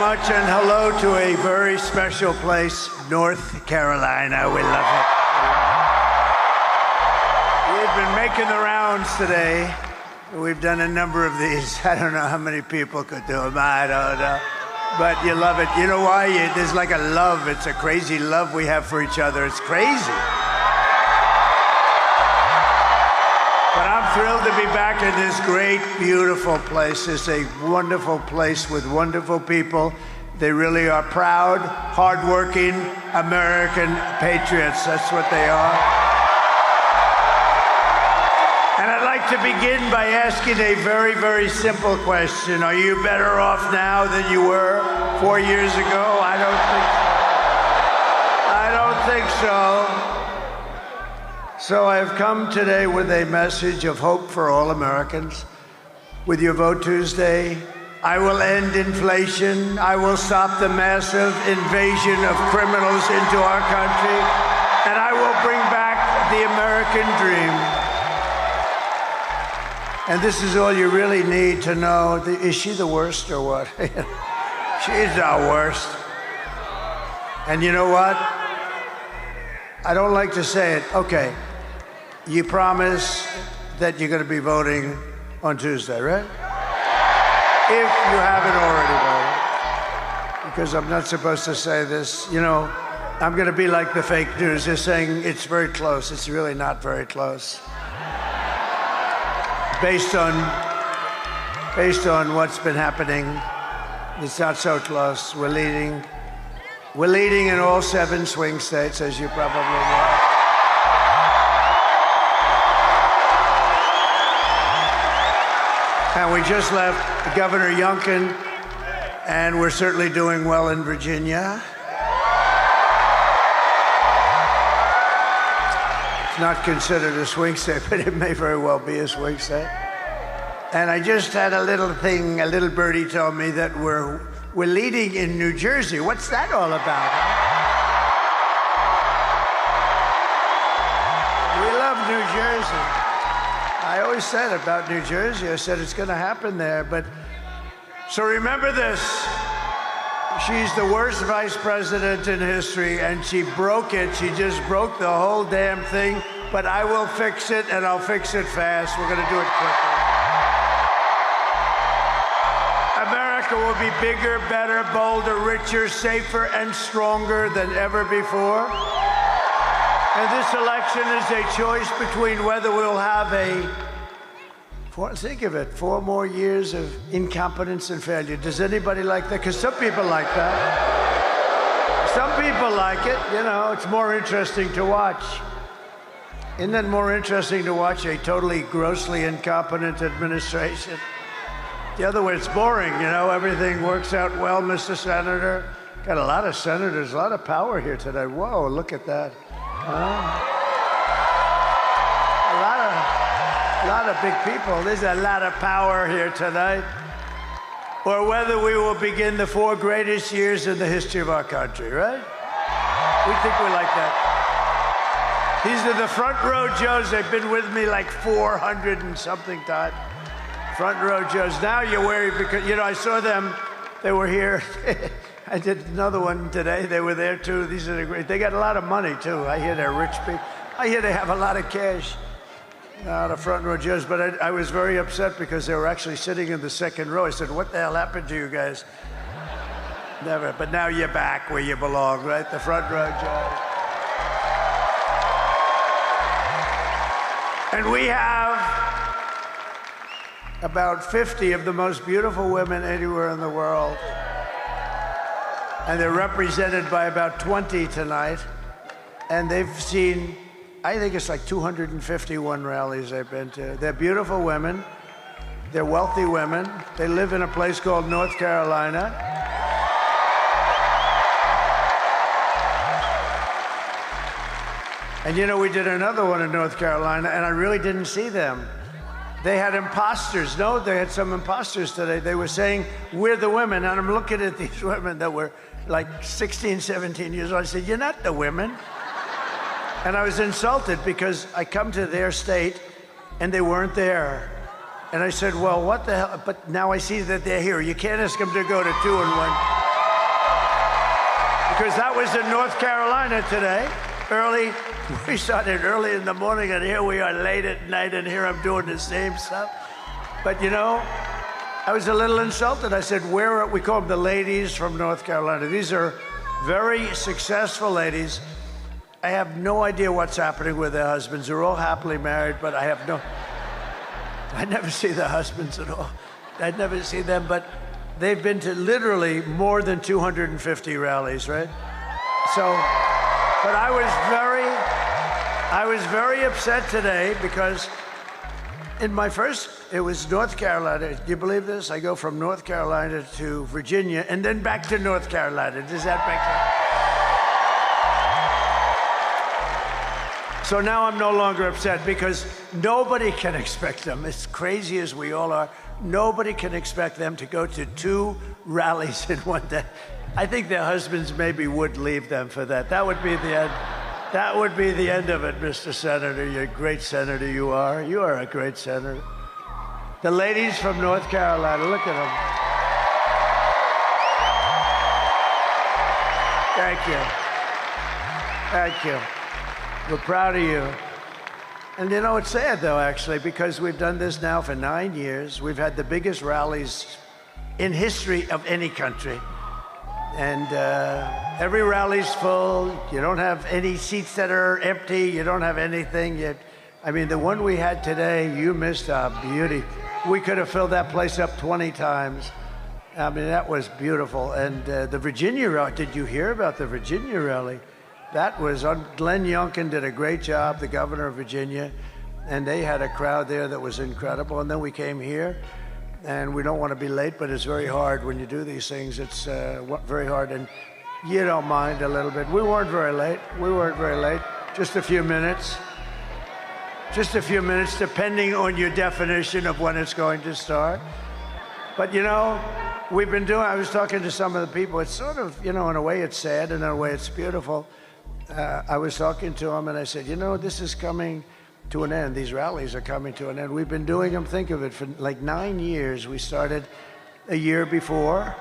much, and hello to a very special place, North Carolina. We love it. We've been making the rounds today. We've done a number of these. I don't know how many people could do them. I don't know. But you love it. You know why? There's like a love. It's a crazy love we have for each other. It's crazy. But I'm thrilled to be back in this great, beautiful place. It's a wonderful place with wonderful people. They really are proud, hardworking American patriots. That's what they are. And I'd like to begin by asking a very, very simple question. Are you better off now than you were 4 years ago? I don't think so. So I've come today with a message of hope for all Americans. With your vote Tuesday, I will end inflation. I will stop the massive invasion of criminals into our country. And I will bring back the American dream. And this is all you really need to know. Is she the worst or what? She's the worst. And you know what? I don't like to say it. Okay. You promise that you're going to be voting on Tuesday, right? If you haven't already voted. Because I'm not supposed to say this. You know, I'm going to be like the fake news. They're saying it's very close. It's really not very close. Based on what's been happening, it's not so close. We're leading in all 7 swing states, as you probably know. And we just left Governor Youngkin, and we're certainly doing well in Virginia. It's not considered a swing state, but it may very well be a swing state. And I just had a little thing, a little birdie told me that we're leading in New Jersey. What's that all about? Huh? We love New Jersey. I always said about New Jersey, I said it's going to happen there. But so remember this. She's the worst vice president in history, and she broke it. She just broke the whole damn thing. But I will fix it, and I'll fix it fast. We're going to do it quickly. America will be bigger, better, bolder, richer, safer, and stronger than ever before. And this election is a choice between whether we'll have think of it, 4 more years of incompetence and failure. Does anybody like that? Because some people like that. Some people like it. You know, it's more interesting to watch. Isn't it more interesting to watch a totally grossly incompetent administration? The other way, it's boring. You know, everything works out well, Mr. Senator. Got a lot of senators, a lot of power here today. Whoa, look at that. A lot of big people. There's a lot of power here tonight. Or whether we will begin the 4 greatest years in the history of our country, right? We think we like that. These are the front row Joes. They've been with me like 400 and something times. Front row Joes. Now you're worried because, you know, I saw them. They were here. I did another one today. They were there too. These are the great. They got a lot of money too. I hear they're rich people. I hear they have a lot of cash. The front row Joes. But I was very upset because they were actually sitting in the second row. I said, "What the hell happened to you guys?" Never. But now you're back where you belong, right? The front row Joes. And we have about 50 of the most beautiful women anywhere in the world. And they're represented by about 20 tonight. And they've seen, I think it's like 251 rallies they've been to. They're beautiful women. They're wealthy women. They live in a place called North Carolina. And you know, we did another one in North Carolina, and I really didn't see them. They had imposters. No, they had some imposters today. They were saying, we're the women. And I'm looking at these women that were like 16, 17 years old. I said, you're not the women. And I was insulted because I come to their state and they weren't there. And I said, well, what the hell? But now I see that they're here. You can't ask them to go to 2 and 1. because that was in North Carolina today. Early, we started early in the morning, and here we are late at night, and here I'm doing the same stuff. But you know, I was a little insulted. I said, where are, we call them the ladies from North Carolina. These are very successful ladies. I have no idea what's happening with their husbands. They're all happily married, but I never see the husbands at all. I never see them, but they've been to literally more than 250 rallies, right? So, but I was very upset today because in my first, it was North Carolina. Do you believe this? I go from North Carolina to Virginia and then back to North Carolina. Does that make sense? So now I'm no longer upset because nobody can expect them, as crazy as we all are, nobody can expect them to go to 2 rallies in one day. I think their husbands maybe would leave them for that. That would be the end. That would be the end of it, Mr. Senator. You're a great senator, you are. You are a great senator. The ladies from North Carolina, look at them. Thank you. Thank you. We're proud of you. And you know, it's sad, though, actually, because we've done this now for 9 years. We've had the biggest rallies in history of any country. And every rally's full. You don't have any seats that are empty. You don't have anything. I mean, the one we had today, you missed a beauty. We could have filled that place up 20 times. I mean, that was beautiful. And the Virginia rally, did you hear about the Virginia rally? That was, Glenn Youngkin did a great job, the governor of Virginia, and they had a crowd there that was incredible. And then we came here, and we don't want to be late, but it's very hard when you do these things. It's very hard, and you don't mind a little bit. We weren't very late. Just a few minutes. Just a few minutes, depending on your definition of when it's going to start. But you know, we've been doing, I was talking to some of the people, it's sort of, you know, in a way it's sad, and in a way it's beautiful. I was talking to them, and I said, you know, this is coming to an end. These rallies are coming to an end. We've been doing them, think of it, for like 9 years. We started a year before,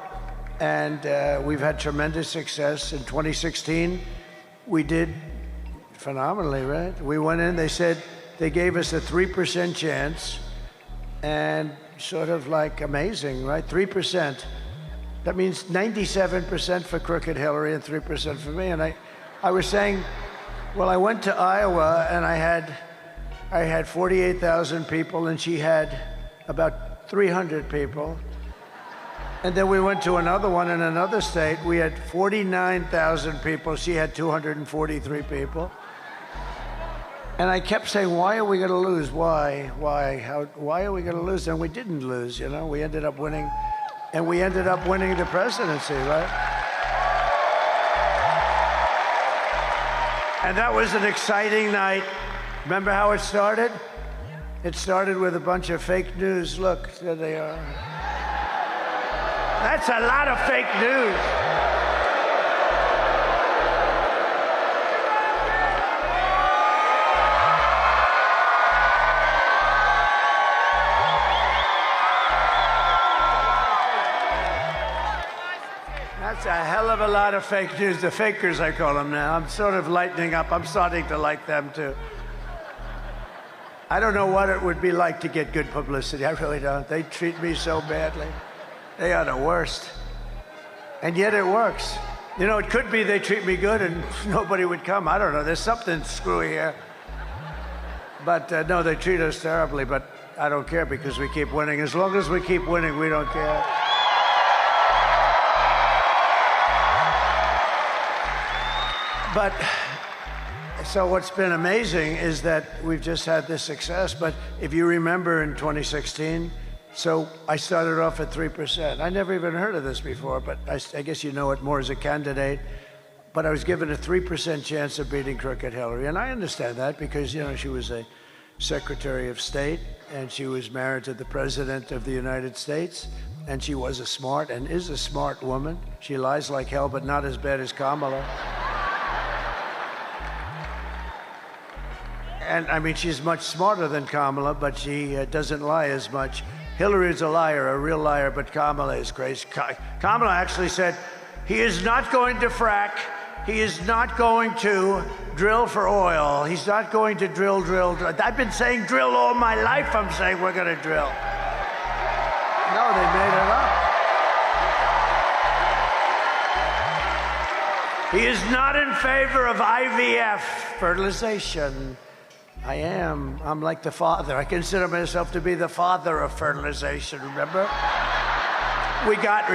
and we've had tremendous success. In 2016, we did phenomenally, right? We went in, they said, they gave us a 3% chance, and sort of like amazing, right? 3%. That means 97% for crooked Hillary and 3% for me. And I was saying, well, I went to Iowa, and I had 48,000 people, and she had about 300 people. And then we went to another one in another state. We had 49,000 people. She had 243 people. And I kept saying, why are we going to lose? Why? Why are we going to lose? And we didn't lose, you know. We ended up winning, and we ended up winning the presidency, right? And that was an exciting night. Remember how it started? It started with a bunch of fake news. Look, there they are. That's a lot of fake news. That's a hell of a lot of fake news. The fakers, I call them now. I'm sort of lightening up. I'm starting to like them, too. I don't know what it would be like to get good publicity. I really don't. They treat me so badly. They are the worst. And yet it works. You know, it could be they treat me good and nobody would come. I don't know. There's something screwy here. But no, they treat us terribly. But I don't care because we keep winning. As long as we keep winning, we don't care. But so what's been amazing is that we've just had this success. But if you remember in 2016, so I started off at 3%. I never even heard of this before, but I guess you know it more as a candidate. But I was given a 3% chance of beating crooked Hillary. And I understand that because, you know, she was a Secretary of State and she was married to the President of the United States. And she was a smart and is a smart woman. She lies like hell, but not as bad as Kamala. And I mean, she's much smarter than Kamala, but she doesn't lie as much. Hillary's a liar, a real liar, but Kamala is crazy. Kamala actually said, He is not going to frack. He is not going to drill for oil. He's not going to drill. I've been saying drill all my life. I'm saying we're going to drill. No, they made it up. He is not in favor of IVF, fertilization. I am. I'm like the father. I consider myself to be the father of fertilization, remember? We got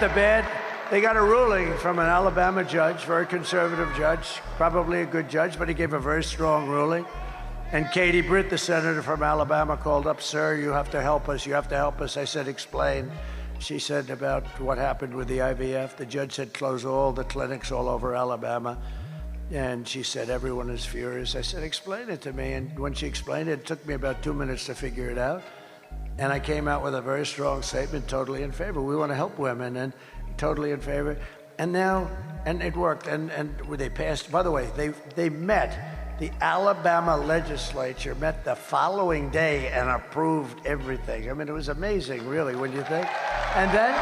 the bed. They got a ruling from an Alabama judge, very conservative judge, probably a good judge, but he gave a very strong ruling. And Katie Britt, the senator from Alabama, called up, sir, you have to help us, you have to help us. I said, explain. She said about what happened with the IVF. The judge said close all the clinics all over Alabama. And she said, everyone is furious. I said, explain it to me. And when she explained it, it took me about 2 minutes to figure it out. And I came out with a very strong statement, totally in favor. We want to help women, and totally in favor. And now, and it worked. And they passed, by the way, they met, the Alabama legislature met the following day and approved everything. I mean, it was amazing, really, when you think. And then,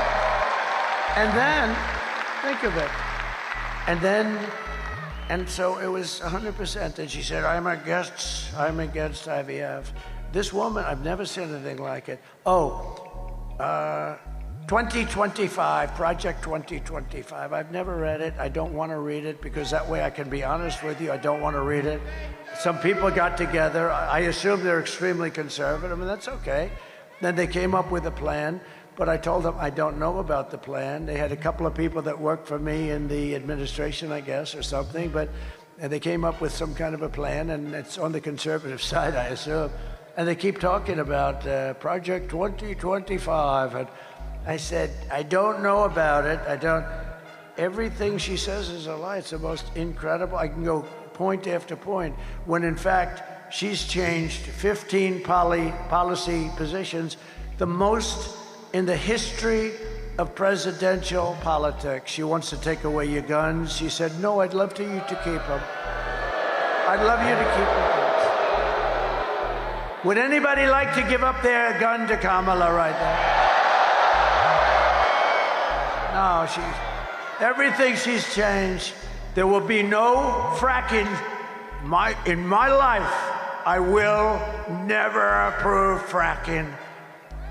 think of it. And so it was 100%. And she said, I'm against IVF. This woman, I've never seen anything like it. 2025, Project 2025. I've never read it. I don't want to read it because that way I can be honest with you. I don't want to read it. Some people got together. I assume they're extremely conservative, and that's okay. Then they came up with a plan, but I told them I don't know about the plan. They had a couple of people that worked for me in the administration, I guess, or something, but they came up with some kind of a plan, and it's on the conservative side, I assume. And they keep talking about Project 2025. And I said, I don't know about it. Everything she says is a lie. It's the most incredible. I can go point after point, when in fact, she's changed 15 policy positions, the most in the history of presidential politics. She wants to take away your guns. She said, no, I'd love you to keep them. I'd love you to keep them. Would anybody like to give up their gun to Kamala right now? No, everything she's changed. There will be no fracking. In my life, I will never approve fracking.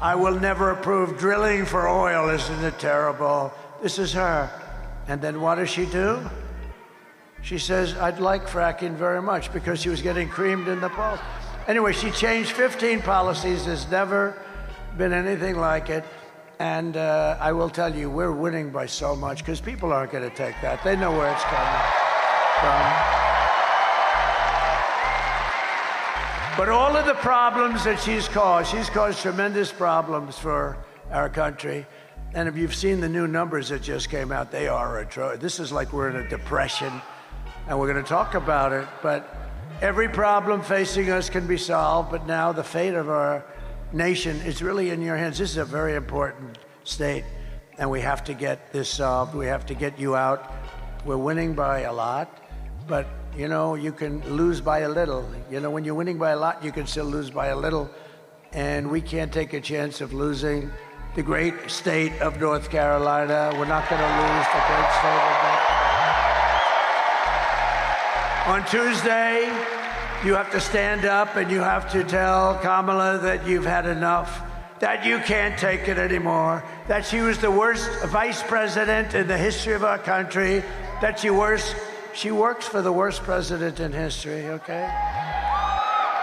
I will never approve drilling for oil. Isn't it terrible? This is her. And then what does she do? She says, I'd like fracking very much, because she was getting creamed in the polls. Anyway, she changed 15 policies. There's never been anything like it. And I will tell you, we're winning by so much, because people aren't going to take that. They know where it's coming from. But all of the problems that she's caused tremendous problems for our country. And if you've seen the new numbers that just came out, they are atrocious. This is like we're in a depression, and we're going to talk about it. But every problem facing us can be solved, but now the fate of our nation is really in your hands. This is a very important state, and we have to get this solved. We have to get you out. We're winning by a lot, but you know, you can lose by a little. You know, when you're winning by a lot, you can still lose by a little, and we can't take a chance of losing the great state of North Carolina. We're not going to lose the great state of North Carolina. On Tuesday, you have to stand up and you have to tell Kamala that you've had enough, that you can't take it anymore, that she was the worst vice president in the history of our country, that she works for the worst president in history, okay?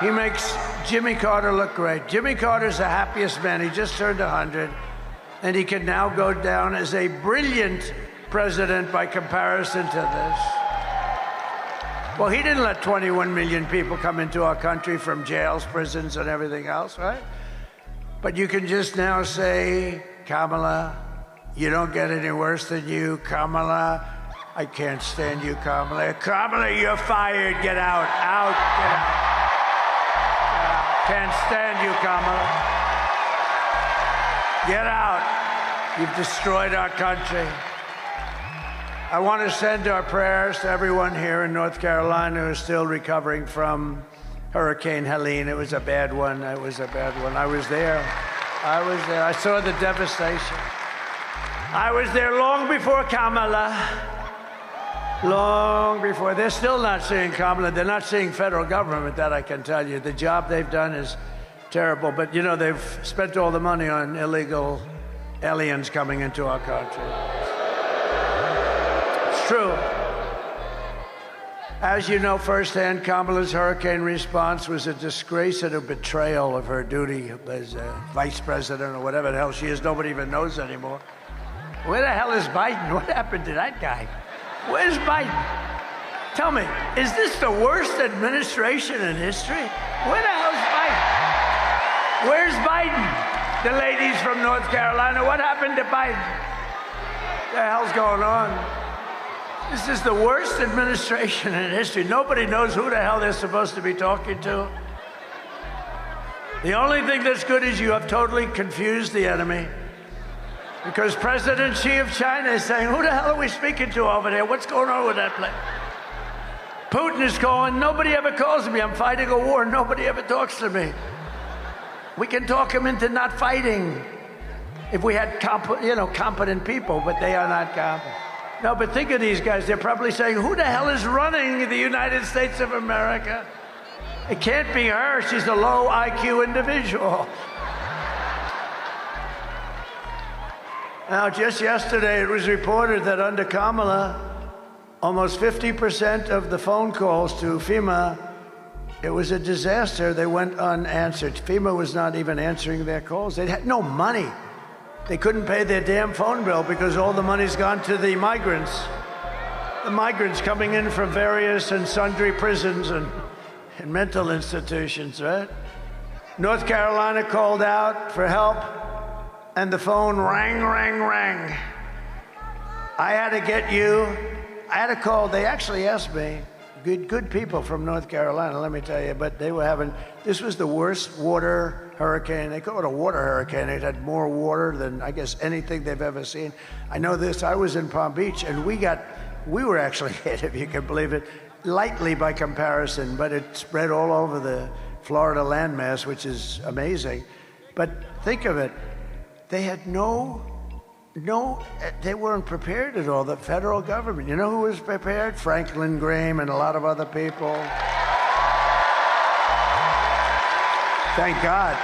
He makes Jimmy Carter look great. Jimmy Carter's the happiest man. He just turned 100, and he can now go down as a brilliant president by comparison to this. Well, he didn't let 21 million people come into our country from jails, prisons, and everything else, right? But you can just now say, Kamala, you don't get any worse than you. Kamala, I can't stand you, Kamala. Kamala, you're fired. Get out. Out. Get out. Can't stand you, Kamala. Get out. You've destroyed our country. I want to send our prayers to everyone here in North Carolina who is still recovering from Hurricane Helene. It was a bad one. It was a bad one. I was there. I saw the devastation. I was there long before Kamala. Long before. They're still not seeing Kamala. They're not seeing federal government, that I can tell you. The job they've done is terrible. But, you know, they've spent all the money on illegal aliens coming into our country. It's true. As you know firsthand, Kamala's hurricane response was a disgrace and a betrayal of her duty as vice president or whatever the hell she is. Nobody even knows anymore. Where the hell is Biden? What happened to that guy? Where's Biden? Tell me, is this the worst administration in history? Where the hell's Biden? Where's Biden? The ladies from North Carolina, what happened to Biden? What the hell's going on? This is the worst administration in history. Nobody knows who the hell they're supposed to be talking to. The only thing that's good is you have totally confused the enemy. Because President Xi of China is saying, who the hell are we speaking to over there? What's going on with that place? Putin is calling, nobody ever calls me. I'm fighting a war, nobody ever talks to me. We can talk him into not fighting if we had competent people, but they are not competent. No, but think of these guys. They're probably saying, who the hell is running the United States of America? It can't be her. She's a low IQ individual. Now, just yesterday, it was reported that under Kamala, almost 50% of the phone calls to FEMA, it was a disaster. They went unanswered. FEMA was not even answering their calls. They had no money. They couldn't pay their damn phone bill because all the money's gone to the migrants. The migrants coming in from various and sundry prisons and mental institutions, right? North Carolina called out for help, and the phone rang. I had to get you. I had to call. They actually asked me, good people from North Carolina, let me tell you, but they were having, this was the worst water hurricane. They call it a water hurricane. It had more water than, I guess, anything they've ever seen. I know this, I was in Palm Beach, and we were actually hit, if you can believe it, lightly by comparison, but it spread all over the Florida landmass, which is amazing. But think of it, they had they weren't prepared at all, the federal government. You know who was prepared? Franklin Graham and a lot of other people. Thank God.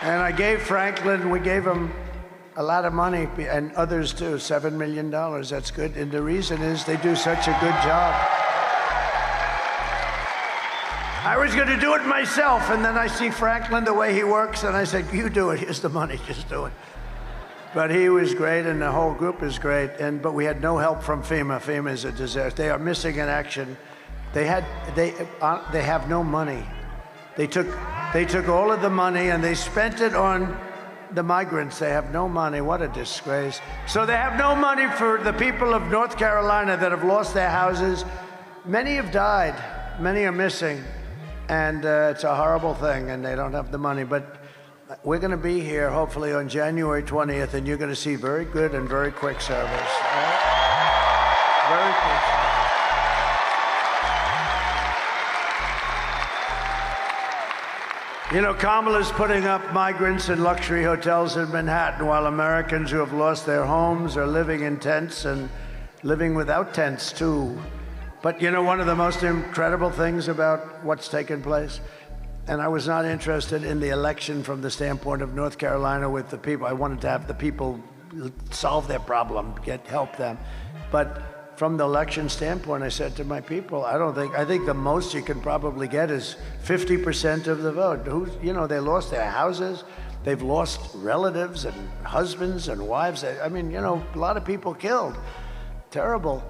And I gave Franklin, we gave him a lot of money, and others too, $7 million. That's good. And the reason is they do such a good job. I was going to do it myself, and then I see Franklin, the way he works, and I said, you do it. Here's the money. Just do it. But he was great, and the whole group is great. But we had no help from FEMA. FEMA is a disaster. They are missing in action. They have no money. They took all of the money and they spent it on the migrants. They have no money. What a disgrace. So they have no money for the people of North Carolina that have lost their houses. Many have died. Many are missing. And it's a horrible thing, and they don't have the money. But we're going to be here, hopefully, on January 20th, and you're going to see very good and very quick service. Right? Very quick service. You know, Kamala's putting up migrants in luxury hotels in Manhattan, while Americans who have lost their homes are living in tents and living without tents, too. But you know, one of the most incredible things about what's taken place, and I was not interested in the election from the standpoint of North Carolina with the people. I wanted to have the people solve their problem, help them. But from the election standpoint, I said to my people, I think the most you can probably get is 50% of the vote. They lost their houses, they've lost relatives and husbands and wives. I mean, a lot of people killed. Terrible.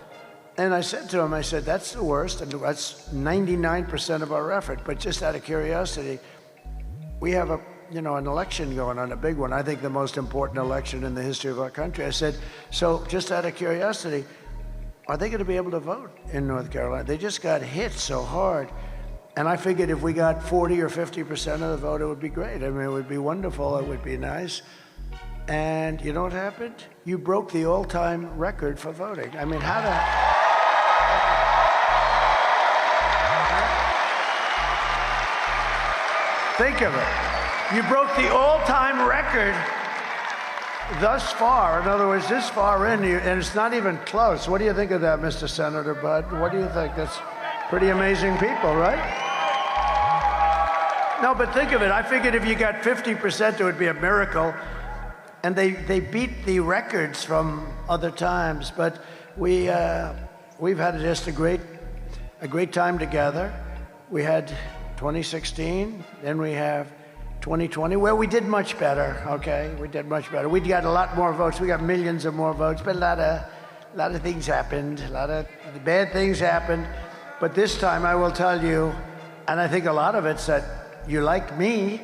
And I said to him, that's the worst, and that's 99% of our effort. But just out of curiosity, we have an election going on, a big one. I think the most important election in the history of our country. I said, so just out of curiosity, are they going to be able to vote in North Carolina? They just got hit so hard. And I figured if we got 40 or 50% of the vote, it would be great. I mean, it would be wonderful. It would be nice. And you know what happened? You broke the all-time record for voting. I mean, how the... Think of it. You broke the all-time record thus far, in other words, this far in, and it's not even close. What do you think of that, Mr. Senator Budd? What do you think? That's pretty amazing people, right? No, but think of it. I figured if you got 50%, it would be a miracle. And they beat the records from other times. But we've had just a great time together. We had 2016, then we have 2020, where we did much better, okay? We did much better. We got a lot more votes. We got millions of more votes, but a lot of things happened. A lot of bad things happened. But this time, I will tell you, and I think a lot of it's that you like me,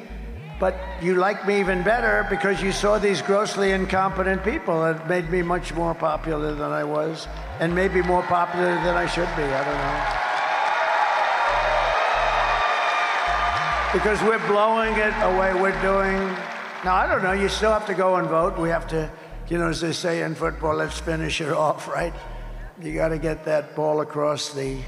but you like me even better because you saw these grossly incompetent people. It made me much more popular than I was, and maybe more popular than I should be. I don't know. Because we're blowing it away. We're doing, now I don't know, you still have to go and vote. We have to, you know, as they say in football, let's finish it off, right? You got to get that ball across the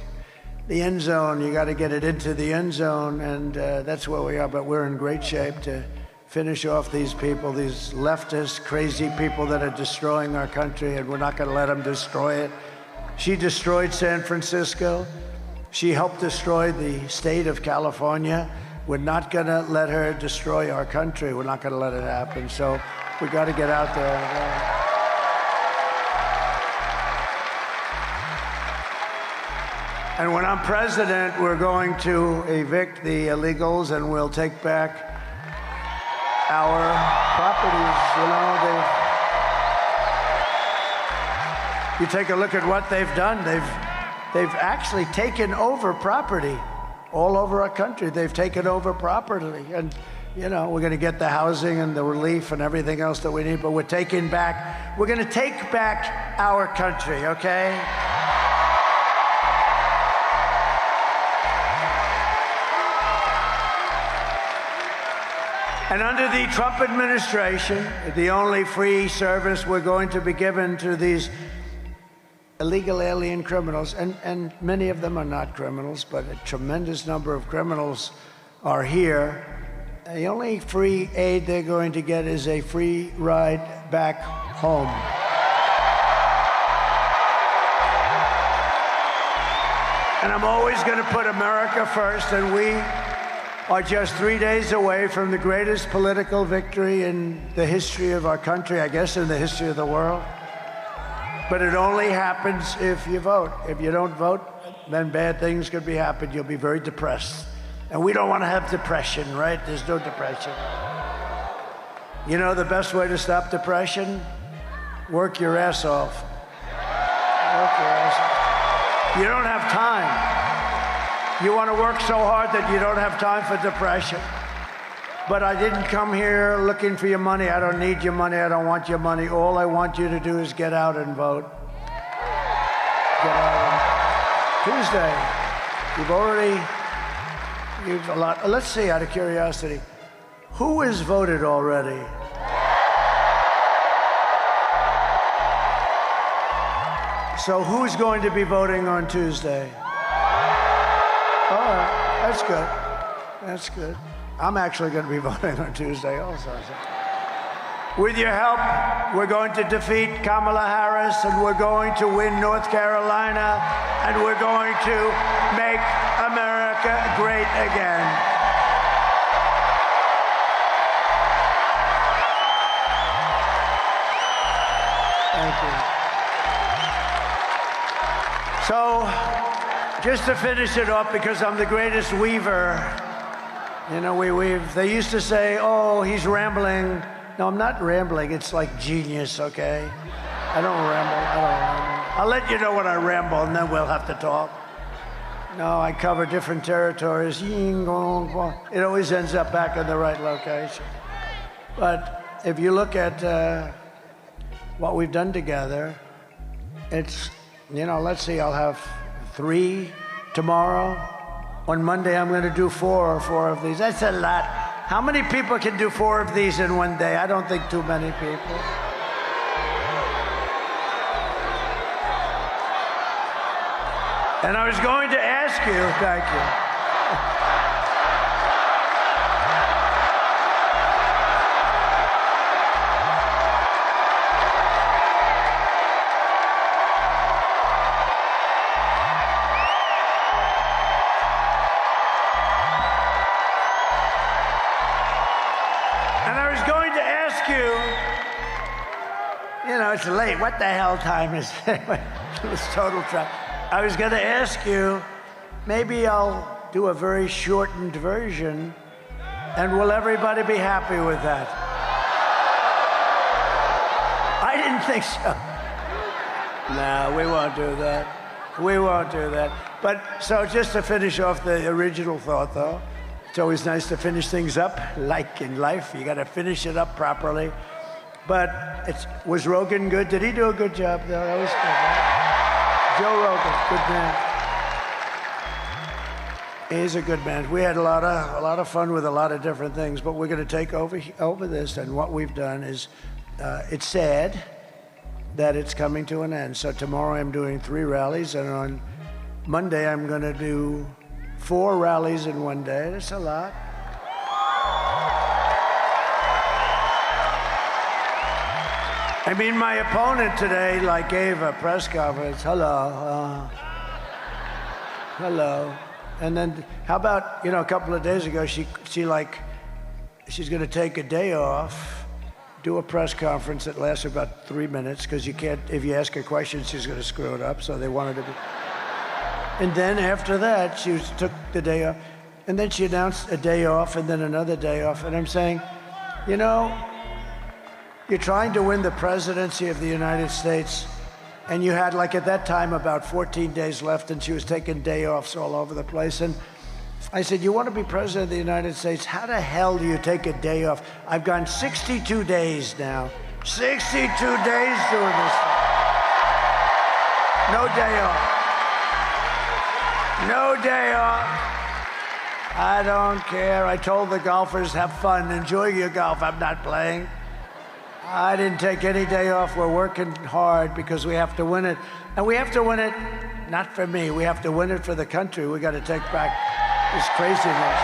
end zone. You got to get it into the end zone, and that's where we are. But we're in great shape to finish off these people, these leftist, crazy people that are destroying our country, and we're not going to let them destroy it. She destroyed San Francisco. She helped destroy the state of California. We're not going to let her destroy our country. We're not going to let it happen. So we got to get out there. And when I'm president, we're going to evict the illegals and we'll take back our properties. You know, you take a look at what they've done. They've actually taken over property all over our country. They've taken over property. And, you know, we're going to get the housing and the relief and everything else that we need, but we're going to take back our country, okay? And under the Trump administration, the only free service we're going to be given to these illegal alien criminals, and many of them are not criminals, but a tremendous number of criminals are here. The only free aid they're going to get is a free ride back home. And I'm always going to put America first, and we are just 3 days away from the greatest political victory in the history of our country, I guess in the history of the world. But it only happens if you vote. If you don't vote, then bad things could be happening. You'll be very depressed. And we don't want to have depression, right? There's no depression. You know the best way to stop depression? Work your ass off. Work your ass off. You don't have time. You want to work so hard that you don't have time for depression. But I didn't come here looking for your money. I don't need your money. I don't want your money. All I want you to do is get out and vote. Get out. Tuesday, you've a lot. Let's see, out of curiosity, who has voted already? So who's going to be voting on Tuesday? All right, that's good. That's good. I'm actually going to be voting on Tuesday also. With your help, we're going to defeat Kamala Harris, and we're going to win North Carolina, and we're going to make America great again. Thank you. So, just to finish it off, because I'm the greatest weaver, you know, we weave. They used to say, oh, he's rambling. No, I'm not rambling. It's like genius, okay? I don't ramble. I'll let you know when I ramble, and then we'll have to talk. No, I cover different territories. It always ends up back in the right location. But if you look at what we've done together, it's, you know, let's see, I'll have 3 tomorrow. On Monday, I'm going to do 4 of these. That's a lot. How many people can do 4 of these in one day? I don't think too many people. And I was going to ask you, thank you. late. What the hell time is it? It was total trap. I was going to ask you, maybe I'll do a very shortened version, and will everybody be happy with that? I didn't think so. No, we won't do that. We won't do that. But so just to finish off the original thought, though, it's always nice to finish things up. Like in life, you got to finish it up properly. But was Rogan good? Did he do a good job, though? That was good, right? Joe Rogan, good man. He's a good man. We had a lot of fun with a lot of different things, but we're going to take over this, and what we've done is, it's sad that it's coming to an end. So tomorrow I'm doing 3 rallies, and on Monday I'm going to do 4 rallies in one day. That's a lot. I mean, my opponent today, gave a press conference. Hello. And then, how about, a couple of days ago, she's going to take a day off, do a press conference that lasts about 3 minutes, because you can't, if you ask her questions, she's going to screw it up, so they wanted to be. And then after that, she took the day off, and then she announced a day off, and then another day off, and I'm saying, you're trying to win the presidency of the United States, and you had, at that time, about 14 days left, and she was taking day offs all over the place. And I said, you want to be president of the United States? How the hell do you take a day off? I've gone 62 days now. 62 days doing this thing. No day off. No day off. I don't care. I told the golfers, have fun. Enjoy your golf. I'm not playing. I didn't take any day off. We're working hard because we have to win it. And we have to win it, not for me. We have to win it for the country. We got to take back this craziness.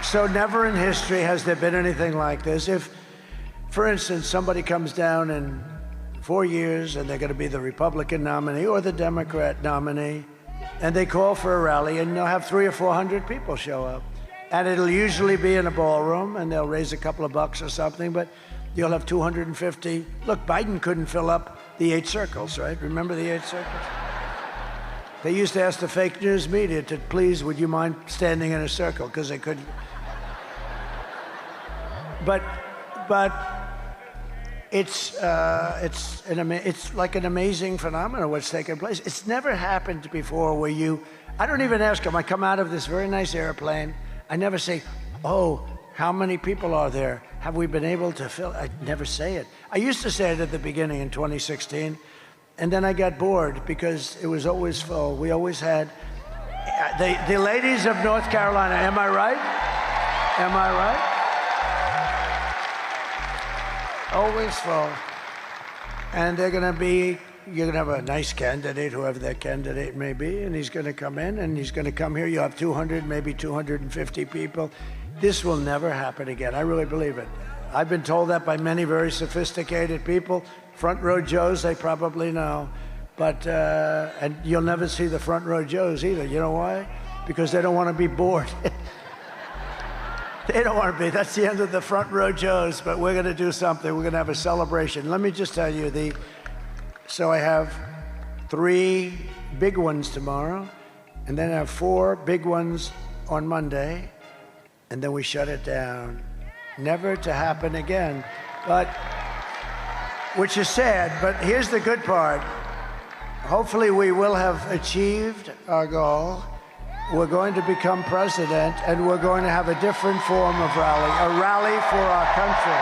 So never in history has there been anything like this. If, for instance, somebody comes down in 4 years and they're going to be the Republican nominee or the Democrat nominee, and they call for a rally, and they'll have 300 or 400 people show up. And it'll usually be in a ballroom, and they'll raise a couple of bucks or something, but you'll have 250. Look, Biden couldn't fill up the 8 circles, right? Remember the 8 circles? They used to ask the fake news media to, please, would you mind standing in a circle? Because they couldn't. But it's like an amazing phenomenon what's taking place. It's never happened before where I don't even ask them. I come out of this very nice airplane. I never say, oh, how many people are there? Have we been able to fill? I never say it. I used to say it at the beginning in 2016, and then I got bored because it was always full. We always had the ladies of North Carolina. Am I right? Am I right? Always full. And you're going to have a nice candidate, whoever that candidate may be, and he's going to come in, and he's going to come here. You'll have 200, maybe 250 people. This will never happen again. I really believe it. I've been told that by many very sophisticated people. Front row Joes, they probably know. But, and you'll never see the front row Joes either. You know why? Because they don't want to be bored. They don't want to be. That's the end of the front row Joes, but we're going to do something. We're going to have a celebration. Let me just tell you, so I have 3 big ones tomorrow, and then I have 4 big ones on Monday, and then we shut it down. Never to happen again. Which is sad, but here's the good part. Hopefully we will have achieved our goal. We're going to become president, and we're going to have a different form of rally, a rally for our country.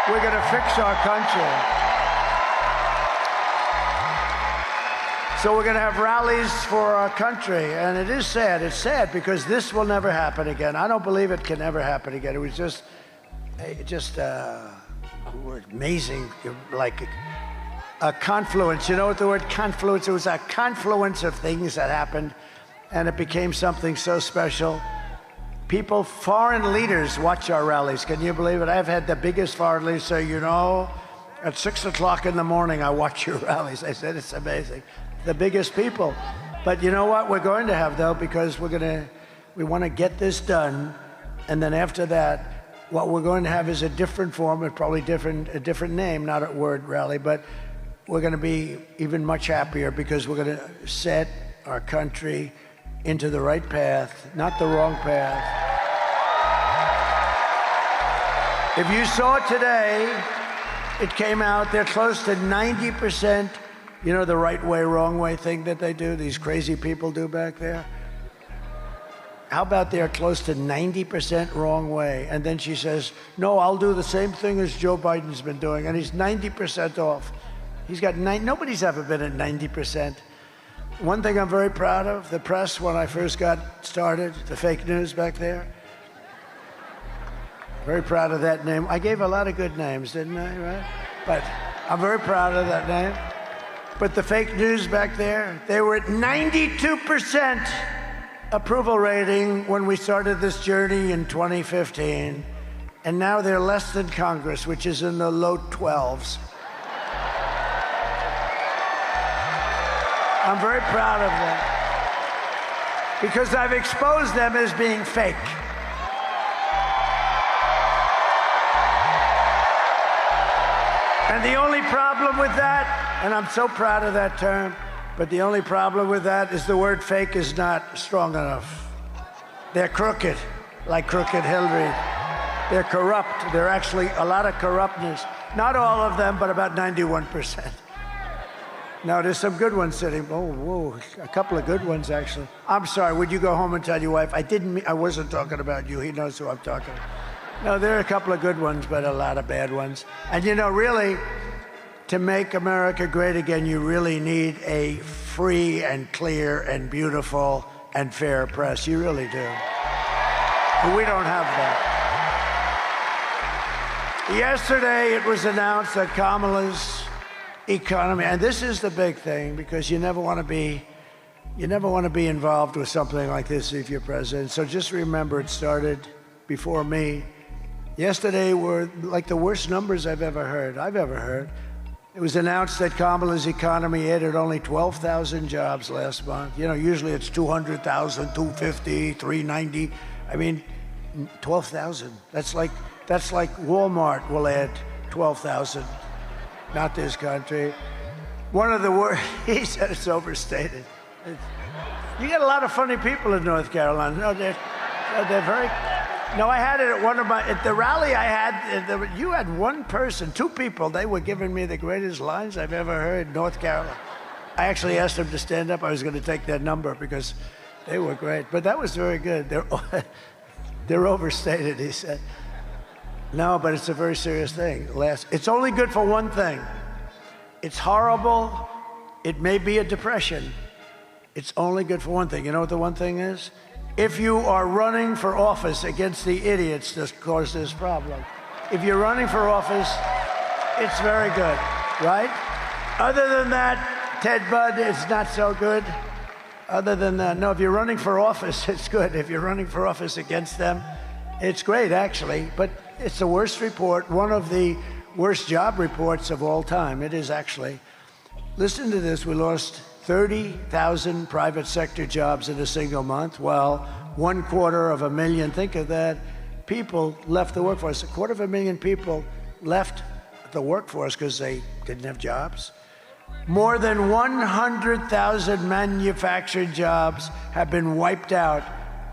We're going to fix our country. So we're going to have rallies for our country, and it is sad. It's sad because this will never happen again. I don't believe it can ever happen again. It was just amazing, like a confluence. You know what the word confluence? It was a confluence of things that happened, and it became something so special. People, foreign leaders watch our rallies. Can you believe it? I've had the biggest foreign leaders say, at 6 o'clock in the morning, I watch your rallies. I said, it's amazing. The biggest people. But you know what we're going to have, though, because we want to get this done, and then after that, what we're going to have is a different form, and probably a different name, not a word rally, but we're going to be even much happier because we're going to set our country into the right path, not the wrong path. If you saw today, it came out, they're close to 90%, you know, the right way, wrong way thing that they do, these crazy people do back there? How about they're close to 90% wrong way? And then she says, no, I'll do the same thing as Joe Biden's been doing, and he's 90% off. He's got nobody's ever been at 90%. One thing I'm very proud of, the press, when I first got started, the fake news back there. Very proud of that name. I gave a lot of good names, didn't I, right? But I'm very proud of that name. But the fake news back there, they were at 92% approval rating when we started this journey in 2015. And now they're less than Congress, which is in the low 12s. I'm very proud of them because I've exposed them as being fake. And the only problem with that, and I'm so proud of that term, but the only problem with that is the word fake is not strong enough. They're crooked, like Crooked Hillary. They're corrupt. They're actually a lot of corruptness. Not all of them, but about 91%. No, there's some good ones sitting. Oh, whoa, a couple of good ones, actually. I'm sorry, would you go home and tell your wife? I wasn't talking about you. He knows who I'm talking about. No, there are a couple of good ones, but a lot of bad ones. And you know, really, to make America great again, you really need a free and clear and beautiful and fair press. You really do. But we don't have that. Yesterday, it was announced that Kamala's economy, and this is the big thing because you never want to be involved with something like this if you're president. So just remember, it started before me. Yesterday were like the worst numbers I've ever heard. It was announced that Kamala's economy added only 12,000 jobs last month. You know, usually it's 200,000, 250, 390. I mean, 12,000. That's like Walmart will add 12,000. Not this country. One of the worst, he said it's overstated. You get a lot of funny people in North Carolina. No, they're very, no, I had it at the rally I had, you had one person, two people, they were giving me the greatest lines I've ever heard in North Carolina. I actually asked them to stand up. I was going to take their number because they were great. But that was very good. They're overstated, he said. No, but it's a very serious thing. It's only good for one thing. It's horrible. It may be a depression. It's only good for one thing. You know what the one thing is? If you are running for office against the idiots that cause this problem. If you're running for office, it's very good, right? Other than that, Ted Budd, it's not so good. Other than that, no, if you're running for office, it's good. If you're running for office against them, it's great, actually. But it's the worst report, one of the worst job reports of all time. It is actually. Listen to this. We lost 30,000 private sector jobs in a single month. Well, 250,000, think of that, people left the workforce. 250,000 people left the workforce because they didn't have jobs. More than 100,000 manufactured jobs have been wiped out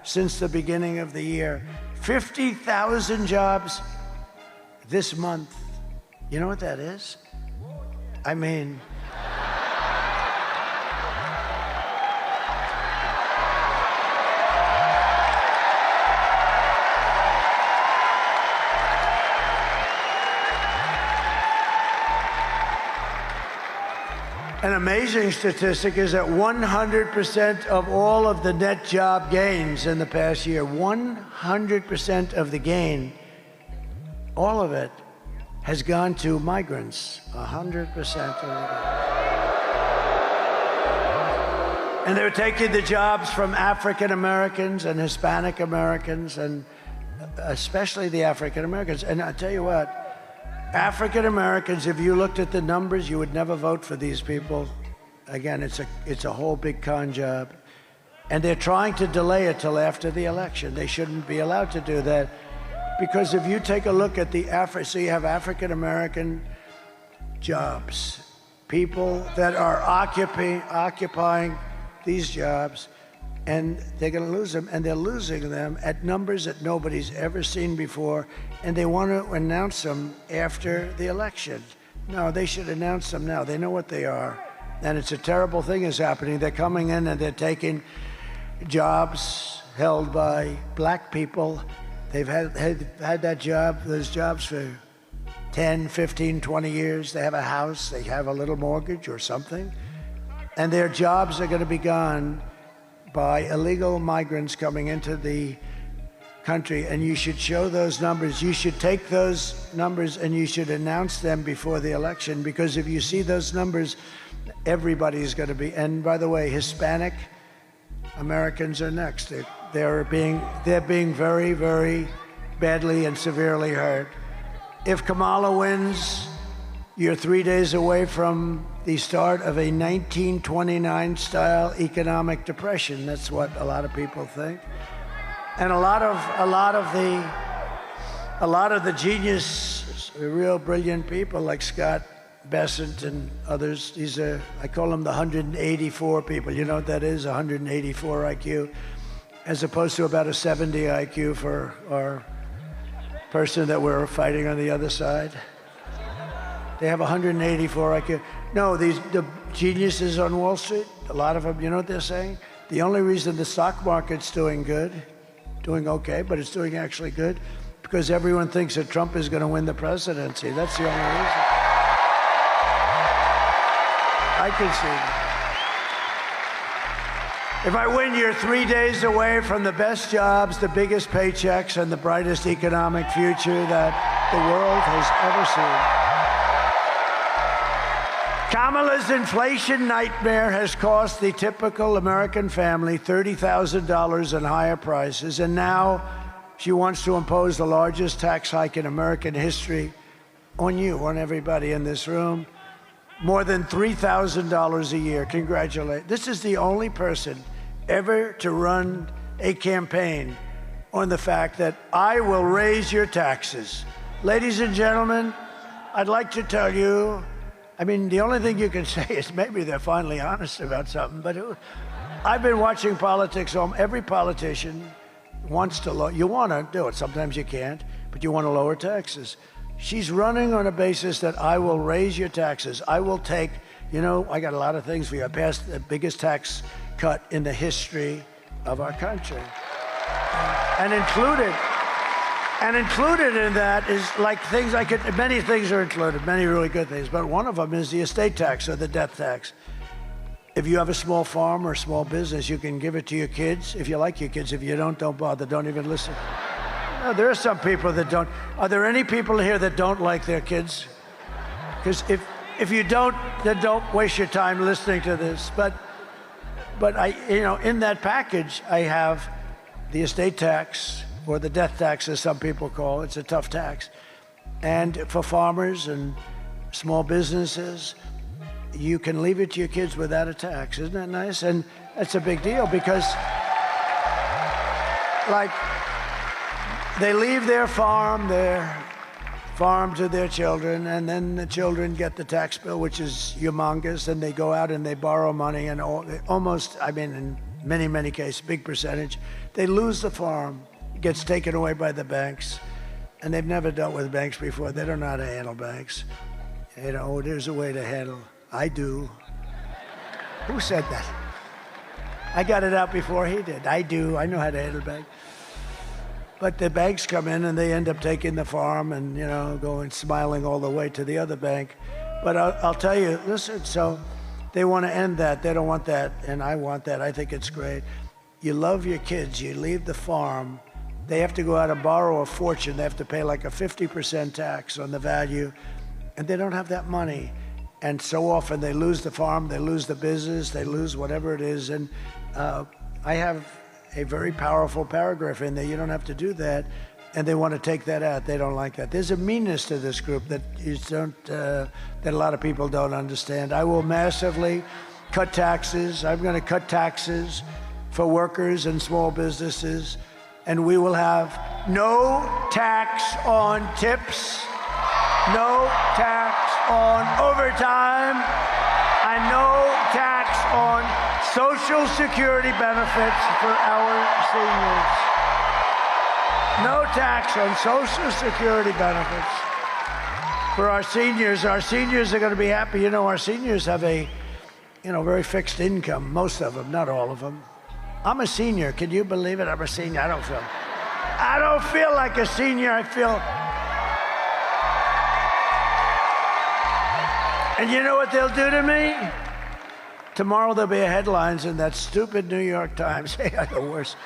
since the beginning of the year. 50,000 jobs this month. You know what that is? I mean, an amazing statistic is that 100% of all of the net job gains in the past year, 100% of the gain, all of it has gone to migrants, 100% of the gain. And they're taking the jobs from African Americans and Hispanic Americans, and especially the African Americans. And I tell you what, African Americans, if you looked at the numbers, you would never vote for these people. Again, it's a whole big con job. And they're trying to delay it till after the election. They shouldn't be allowed to do that. Because if you take a look at so you have African-American jobs, people that are occupying these jobs, and they're going to lose them, and they're losing them at numbers that nobody's ever seen before, and they want to announce them after the election. No, they should announce them now. They know what they are, and it's a terrible thing is happening. They're coming in and they're taking jobs held by black people. They've had those jobs for 10, 15, 20 years. They have a house, they have a little mortgage or something, and their jobs are going to be gone by illegal migrants coming into the country. And you should show those numbers. You should take those numbers and you should announce them before the election, because if you see those numbers, everybody's going to be. And by the way, Hispanic Americans are next. They're being very, very badly and severely hurt. If Kamala wins, you're 3 days away from the start of a 1929-style economic depression. That's what a lot of people think. And a lot of the genius, real brilliant people like Scott Bessent and others, I call them the 184 people. You know what that is? 184 IQ, as opposed to about a 70 IQ for our person that we're fighting on the other side. They have 184 IQ. No, the geniuses on Wall Street, a lot of them, you know what they're saying? The only reason the stock market's doing okay, but it's doing actually good, because everyone thinks that Trump is going to win the presidency. That's the only reason. I can see that. If I win, you're 3 days away from the best jobs, the biggest paychecks, and the brightest economic future that the world has ever seen. Kamala's inflation nightmare has cost the typical American family $30,000 in higher prices, and now she wants to impose the largest tax hike in American history on you, on everybody in this room. More than $3,000 a year. Congratulations. This is the only person ever to run a campaign on the fact that I will raise your taxes. Ladies and gentlemen, I'd like to tell you, I mean, the only thing you can say is maybe they're finally honest about something, but I've been watching politics. Every politician wants to you want to do it. Sometimes you can't, but you want to lower taxes. She's running on a basis that I will raise your taxes. I will take, I got a lot of things for you. I passed the biggest tax cut in the history of our country. And included in that is like things many things are included, many really good things, but one of them is the estate tax or the death tax. If you have a small farm or a small business, you can give it to your kids if you like your kids. If you don't bother, don't even listen. No, there are some people that don't. Are there any people here that don't like their kids? Because if you don't, then don't waste your time listening to this. But in that package, I have the estate tax, or the death tax, as some people call it. It's a tough tax. And for farmers and small businesses, you can leave it to your kids without a tax. Isn't that nice? And that's a big deal, because they leave their farm to their children, and then the children get the tax bill, which is humongous, and they go out and they borrow money, and in many, many cases, big percentage, they lose the farm. Gets taken away by the banks, and they've never dealt with banks before. They don't know how to handle banks. There's a way to handle. I do. Who said that? I got it out before he did. I do. I know how to handle banks. But the banks come in and they end up taking the farm and, going smiling all the way to the other bank. But I'll tell you, listen, so they want to end that. They don't want that, and I want that. I think it's great. You love your kids. You leave the farm. They have to go out and borrow a fortune. They have to pay like a 50% tax on the value, and they don't have that money. And so often they lose the farm, they lose the business, they lose whatever it is. And I have a very powerful paragraph in there. You don't have to do that. And they want to take that out. They don't like that. There's a meanness to this group that that a lot of people don't understand. I will massively cut taxes. I'm going to cut taxes for workers and small businesses. and we will have no tax on tips, no tax on overtime, and no tax on Social Security benefits for our seniors. No tax on Social Security benefits for our seniors. Our seniors are going to be happy. You know, our seniors have a, very fixed income, most of them, not all of them. I'm a senior. Can you believe it? I'm a senior. I don't feel like a senior. I feel. And you know what they'll do to me? Tomorrow there'll be a headlines in that stupid New York Times. The worst.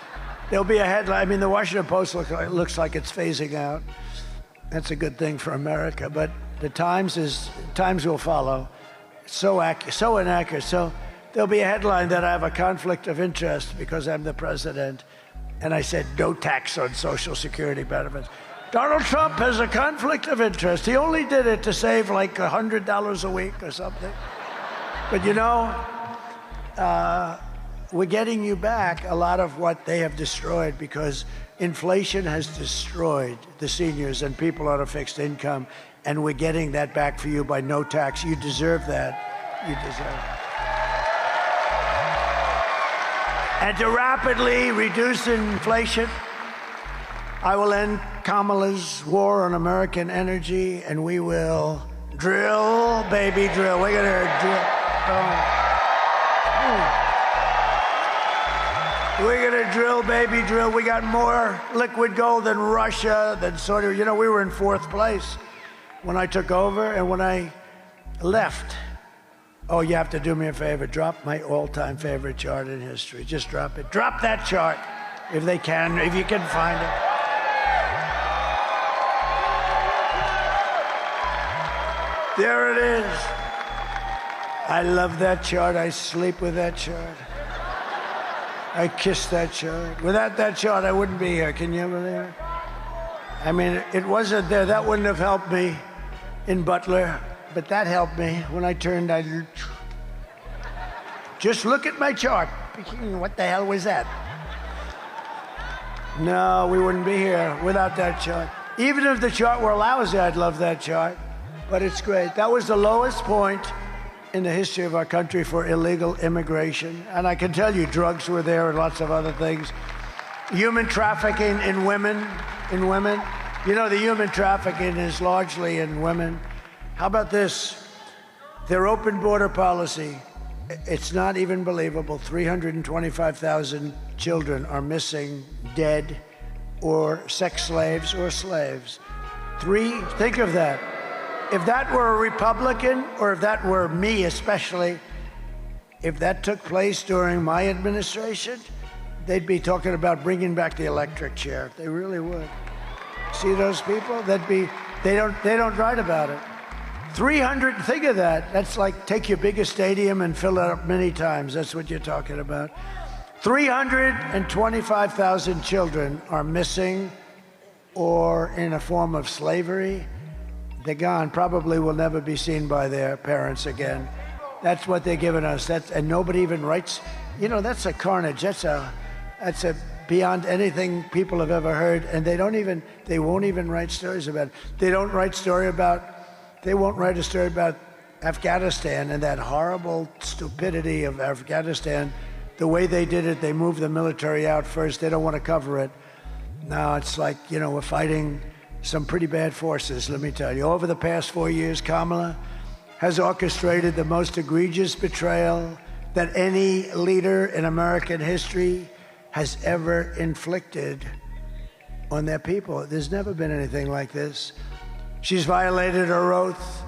There'll be a headline. I mean, the Washington Post looks like it's phasing out. That's a good thing for America. But the Times will follow. So inaccurate. So there'll be a headline that I have a conflict of interest because I'm the president. And I said, no tax on Social Security benefits. Donald Trump has a conflict of interest. He only did it to save like $100 a week or something. But we're getting you back a lot of what they have destroyed because inflation has destroyed the seniors and people on a fixed income. And we're getting that back for you by no tax. You deserve that. You deserve it. And to rapidly reduce inflation, I will end Kamala's war on American energy, and we will drill, baby, drill. We're going to drill. We're going to drill, baby, drill. We got more liquid gold than Russia, than Saudi. We were in 4th place when I took over, and when I left. Oh, you have to do me a favor. Drop my all-time favorite chart in history. Just drop it. Drop that chart if you can find it. There it is. I love that chart. I sleep with that chart. I kiss that chart. Without that chart, I wouldn't be here. Can you believe it? I mean, it wasn't there. That wouldn't have helped me in Butler, but that helped me. When I turned, just look at my chart. What the hell was that? No, we wouldn't be here without that chart. Even if the chart were lousy, I'd love that chart. But it's great. That was the lowest point in the history of our country for illegal immigration. And I can tell you, drugs were there and lots of other things. Human trafficking in women. The human trafficking is largely in women. How about this? Their open border policy, it's not even believable. 325,000 children are missing, dead, or sex slaves or slaves. Think of that. If that were a Republican, or if that were me especially, if that took place during my administration, they'd be talking about bringing back the electric chair. They really would. See those people? They don't write about it. 300, think of that. That's like take your biggest stadium and fill it up many times. That's what you're talking about. 325,000 children are missing or in a form of slavery. They're gone, probably will never be seen by their parents again. That's what they're giving us. And nobody even writes, that's a carnage. That's a beyond anything people have ever heard. And they won't even write stories about it. They won't write a story about Afghanistan and that horrible stupidity of Afghanistan. The way they did it, they moved the military out first. They don't want to cover it. Now it's like, we're fighting some pretty bad forces, let me tell you. Over the past 4 years, Kamala has orchestrated the most egregious betrayal that any leader in American history has ever inflicted on their people. There's never been anything like this. She's violated her oath,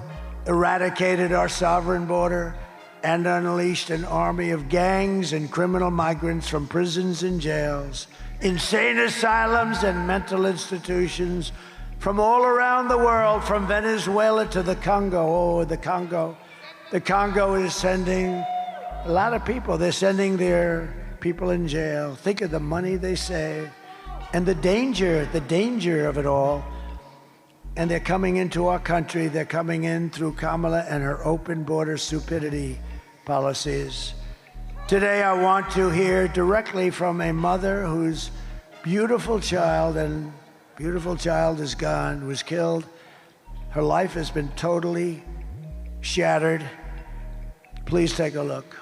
eradicated our sovereign border, and unleashed an army of gangs and criminal migrants from prisons and jails, insane asylums and mental institutions, from all around the world, from Venezuela to the Congo. Oh, the Congo. The Congo is sending a lot of people. They're sending their people in jail. Think of the money they save and the danger of it all. And they're coming into our country. They're coming in through Kamala and her open border stupidity policies. Today, I want to hear directly from a mother whose beautiful child, and beautiful child is gone, was killed. Her life has been totally shattered. Please take a look.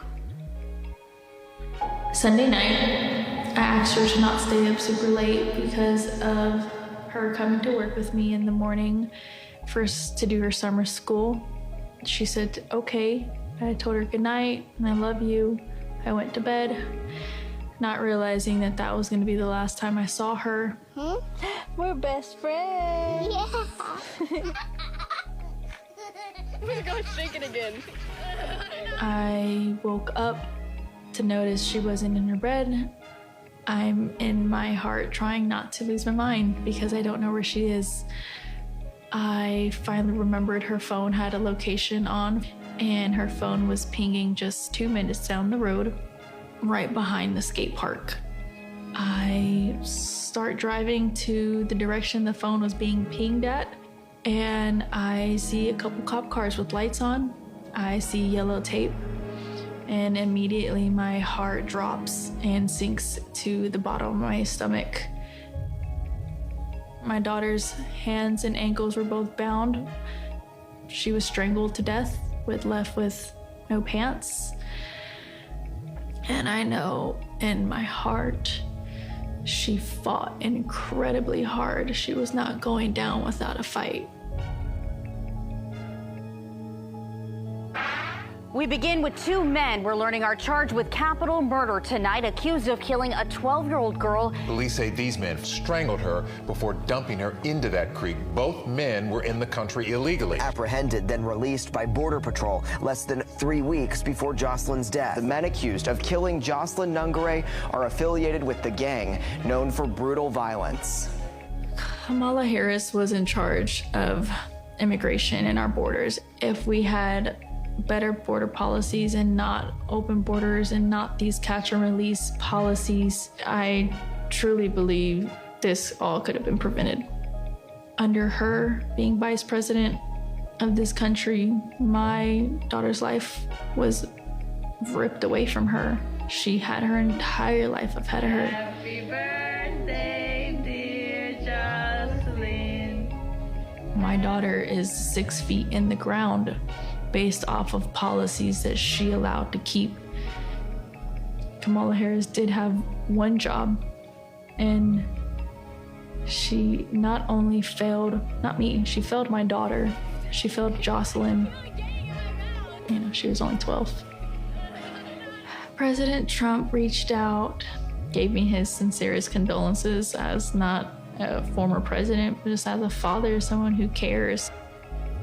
Sunday night, I asked her to not stay up super late because of her coming to work with me in the morning first to do her summer school. She said, okay. I told her good night and I love you. I went to bed, not realizing that that was going to be the last time I saw her. We're best friends. Yeah. I'm gonna go shake it again. I woke up to notice she wasn't in her bed. I'm in my heart trying not to lose my mind because I don't know where she is. I finally remembered her phone had a location on, and her phone was pinging just 2 minutes down the road, right behind the skate park. I start driving to the direction the phone was being pinged at, and I see a couple cop cars with lights on. I see yellow tape, and immediately my heart drops and sinks to the bottom of my stomach. My daughter's hands and ankles were both bound. She was strangled to death, left with no pants. And I know in my heart, she fought incredibly hard. She was not going down without a fight. We begin with two men we're learning are charged with capital murder tonight, accused of killing a 12-year-old girl. Police say these men strangled her before dumping her into that creek. Both men were in the country illegally. Apprehended, then released by Border Patrol less than 3 weeks before Jocelyn's death. The men accused of killing Jocelyn Nungare are affiliated with the gang known for brutal violence. Kamala Harris was in charge of immigration in our borders. If we had better border policies and not open borders and not these catch and release policies, I truly believe this all could have been prevented. Under her being vice president of this country, my daughter's life was ripped away from her. She had her entire life ahead of her. Happy birthday, dear Jocelyn. My daughter is 6 feet in the ground based off of policies that she allowed to keep. Kamala Harris did have one job, and she not only failed, not me, she failed my daughter. She failed Jocelyn. You know, she was only 12. President Trump reached out, gave me his sincerest condolences as not a former president, but just as a father, someone who cares.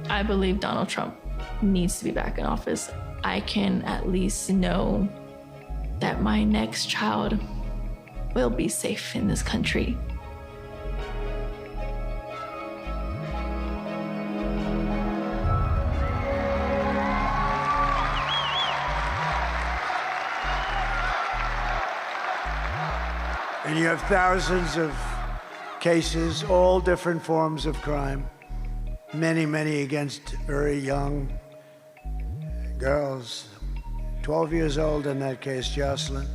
I believe Donald Trump needs to be back in office. I can at least know that my next child will be safe in this country. And you have thousands of cases, all different forms of crime. Many, many against very young girls. 12 years old in that case, Jocelyn.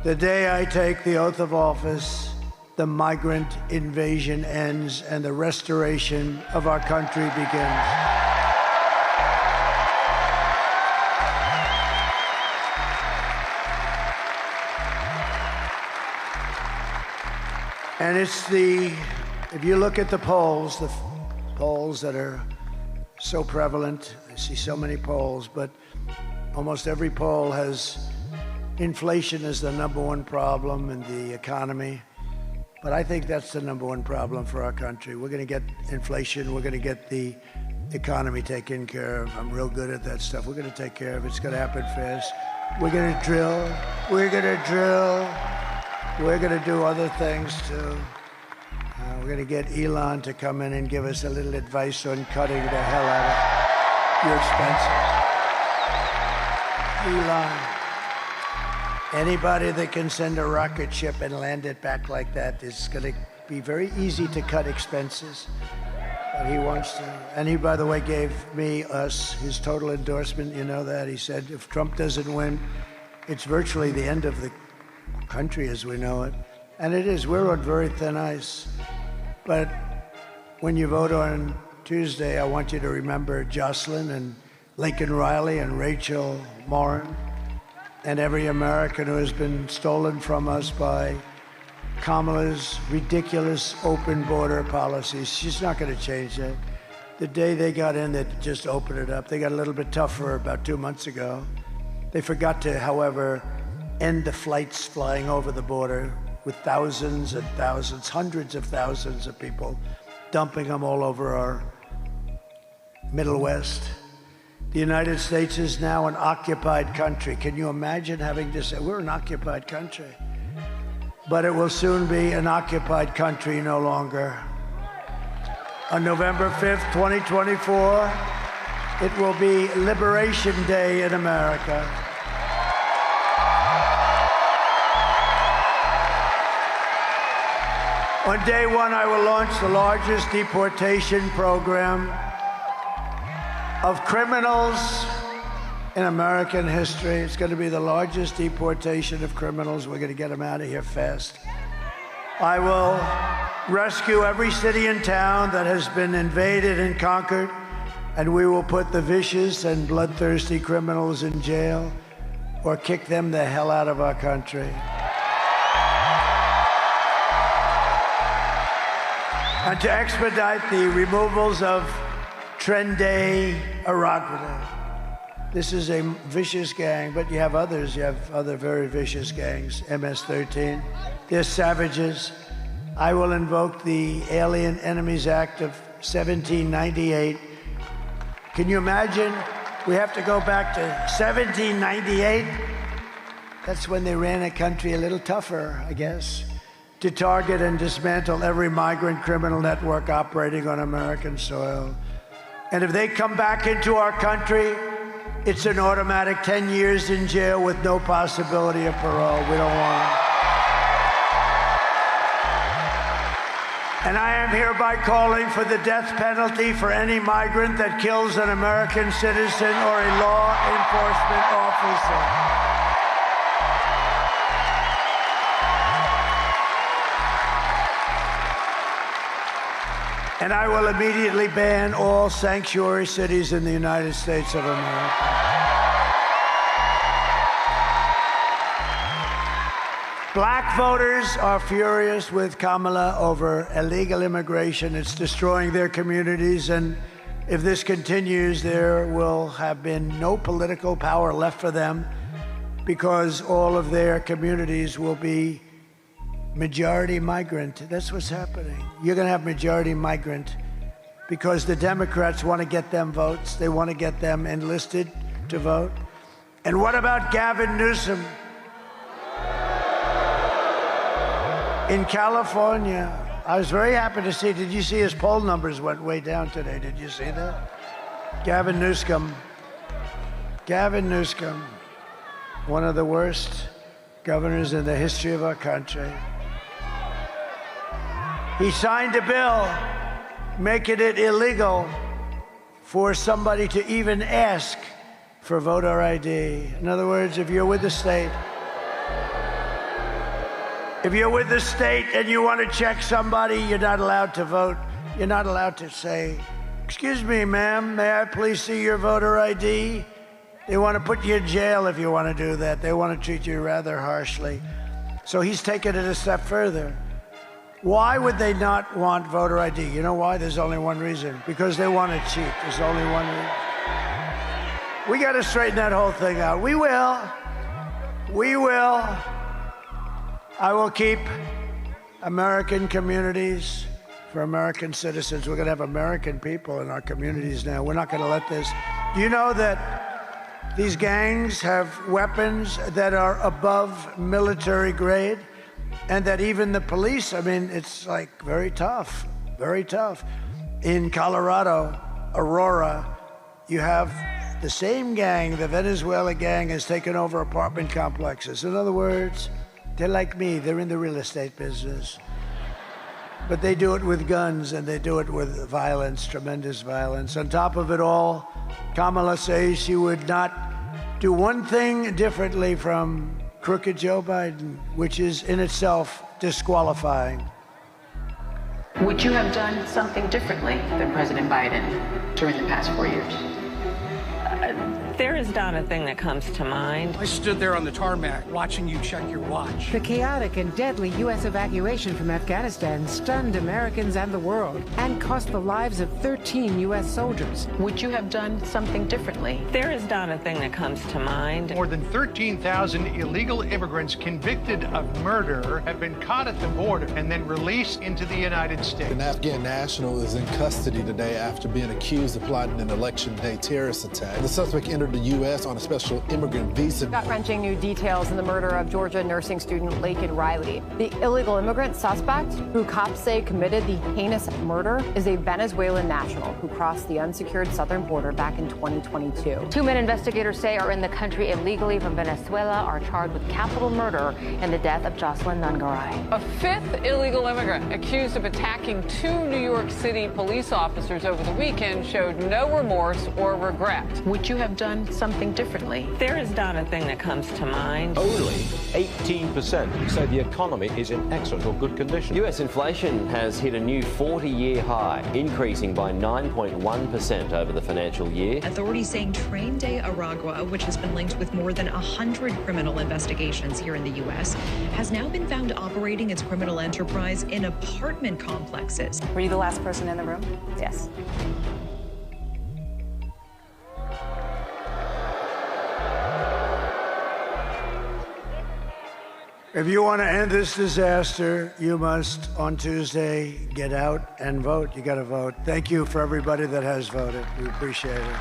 The day I take the oath of office, the migrant invasion ends and the restoration of our country begins. And it's if you look at the polls that are so prevalent, I see so many polls, but almost every poll has inflation as the #1 problem in the economy. But I think that's the #1 problem for our country. We're going to get inflation. We're going to get the economy taken care of. I'm real good at that stuff. We're going to take care of it. It's going to happen fast. We're going to drill. We're going to drill. We're going to do other things too. We're going to get Elon to come in and give us a little advice on cutting the hell out of your expenses. Elon, anybody that can send a rocket ship and land it back like that is going to be very easy to cut expenses. But he wants to. And he, by the way, gave us his total endorsement. You know that. He said if Trump doesn't win, it's virtually the end of the country as we know it. And it is. We're on very thin ice. But when you vote on Tuesday, I want you to remember Jocelyn and Lincoln Riley and Rachel Morin and every American who has been stolen from us by Kamala's ridiculous open border policies. She's not going to change that. The day they got in, they just opened it up. They got a little bit tougher about 2 months ago. They forgot to, however, end the flights flying over the border with thousands and thousands, hundreds of thousands of people, dumping them all over our Middle West. The United States is now an occupied country. Can you imagine having to say, we're an occupied country? But it will soon be an occupied country no longer. On November 5th, 2024, it will be Liberation Day in America. On day one, I will launch the largest deportation program of criminals in American history. It's going to be the largest deportation of criminals. We're going to get them out of here fast. I will rescue every city and town that has been invaded and conquered, and we will put the vicious and bloodthirsty criminals in jail or kick them the hell out of our country. And to expedite the removals of Trenday Aragada. This is a vicious gang, but you have others. You have other very vicious gangs, MS-13. They're savages. I will invoke the Alien Enemies Act of 1798. Can you imagine? We have to go back to 1798. That's when they ran a country a little tougher, I guess, to target and dismantle every migrant criminal network operating on American soil. And if they come back into our country, it's an automatic 10 years in jail with no possibility of parole. We don't want them. And I am hereby calling for the death penalty for any migrant that kills an American citizen or a law enforcement officer. And I will immediately ban all sanctuary cities in the United States of America. Black voters are furious with Kamala over illegal immigration. It's destroying their communities, and if this continues, there will have been no political power left for them because all of their communities will be majority migrant. That's what's happening. You're going to have majority migrant because the Democrats want to get them votes. They want to get them enlisted to vote. And what about Gavin Newsom in California? I was very happy to see. Did you see his poll numbers went way down today? Did you see that? Gavin Newsom, one of the worst governors in the history of our country. He signed a bill making it illegal for somebody to even ask for voter ID. In other words, if you're with the state, and you want to check somebody, you're not allowed to vote. You're not allowed to say, "Excuse me, ma'am, may I please see your voter ID?" They want to put you in jail if you want to do that. They want to treat you rather harshly. So he's taken it a step further. Why would they not want voter ID? You know why? There's only one reason. Because they want to cheat. There's only one reason. We got to straighten that whole thing out. We will. We will. I will keep American communities for American citizens. We're going to have American people in our communities now. We're not going to let this. Do you know that these gangs have weapons that are above military grade? And that even the police, I mean, it's like very tough, very tough. In Colorado, Aurora, you have the same gang, the Venezuela gang, has taken over apartment complexes. In other words, they're like me, they're in the real estate business. But they do it with guns and they do it with violence, tremendous violence. On top of it all, Kamala says she would not do one thing differently from crooked Joe Biden, which is in itself disqualifying. Would you have done something differently than President Biden during the past 4 years? There is not a thing that comes to mind. I stood there on the tarmac watching you check your watch. The chaotic and deadly U.S. evacuation from Afghanistan stunned Americans and the world and cost the lives of 13 U.S. soldiers. Would you have done something differently? There is not a thing that comes to mind. More than 13,000 illegal immigrants convicted of murder have been caught at the border and then released into the United States. An Afghan national is in custody today after being accused of plotting an election day terrorist attack. The suspect entered the U.S. on a special immigrant visa. Gut-wrenching new details in the murder of Georgia nursing student Laken Riley. The illegal immigrant suspect, who cops say committed the heinous murder, is a Venezuelan national who crossed the unsecured southern border back in 2022. 2 men investigators say are in the country illegally from Venezuela are charged with capital murder in the death of Jocelyn Nungaray. A 5th illegal immigrant accused of attacking 2 New York City police officers over the weekend showed no remorse or regret. Would you have done something differently? There is not a thing that comes to mind. Only 18% say the economy is in excellent or good condition. US inflation has hit a new 40-year high, increasing by 9.1% over the financial year. Authorities saying Train de Aragua, which has been linked with more than 100 criminal investigations here in the U.S., has now been found operating its criminal enterprise in apartment complexes. Were you the last person in the room? Yes. If you want to end this disaster, you must, on Tuesday, get out and vote. You got to vote. Thank you for everybody that has voted. We appreciate it.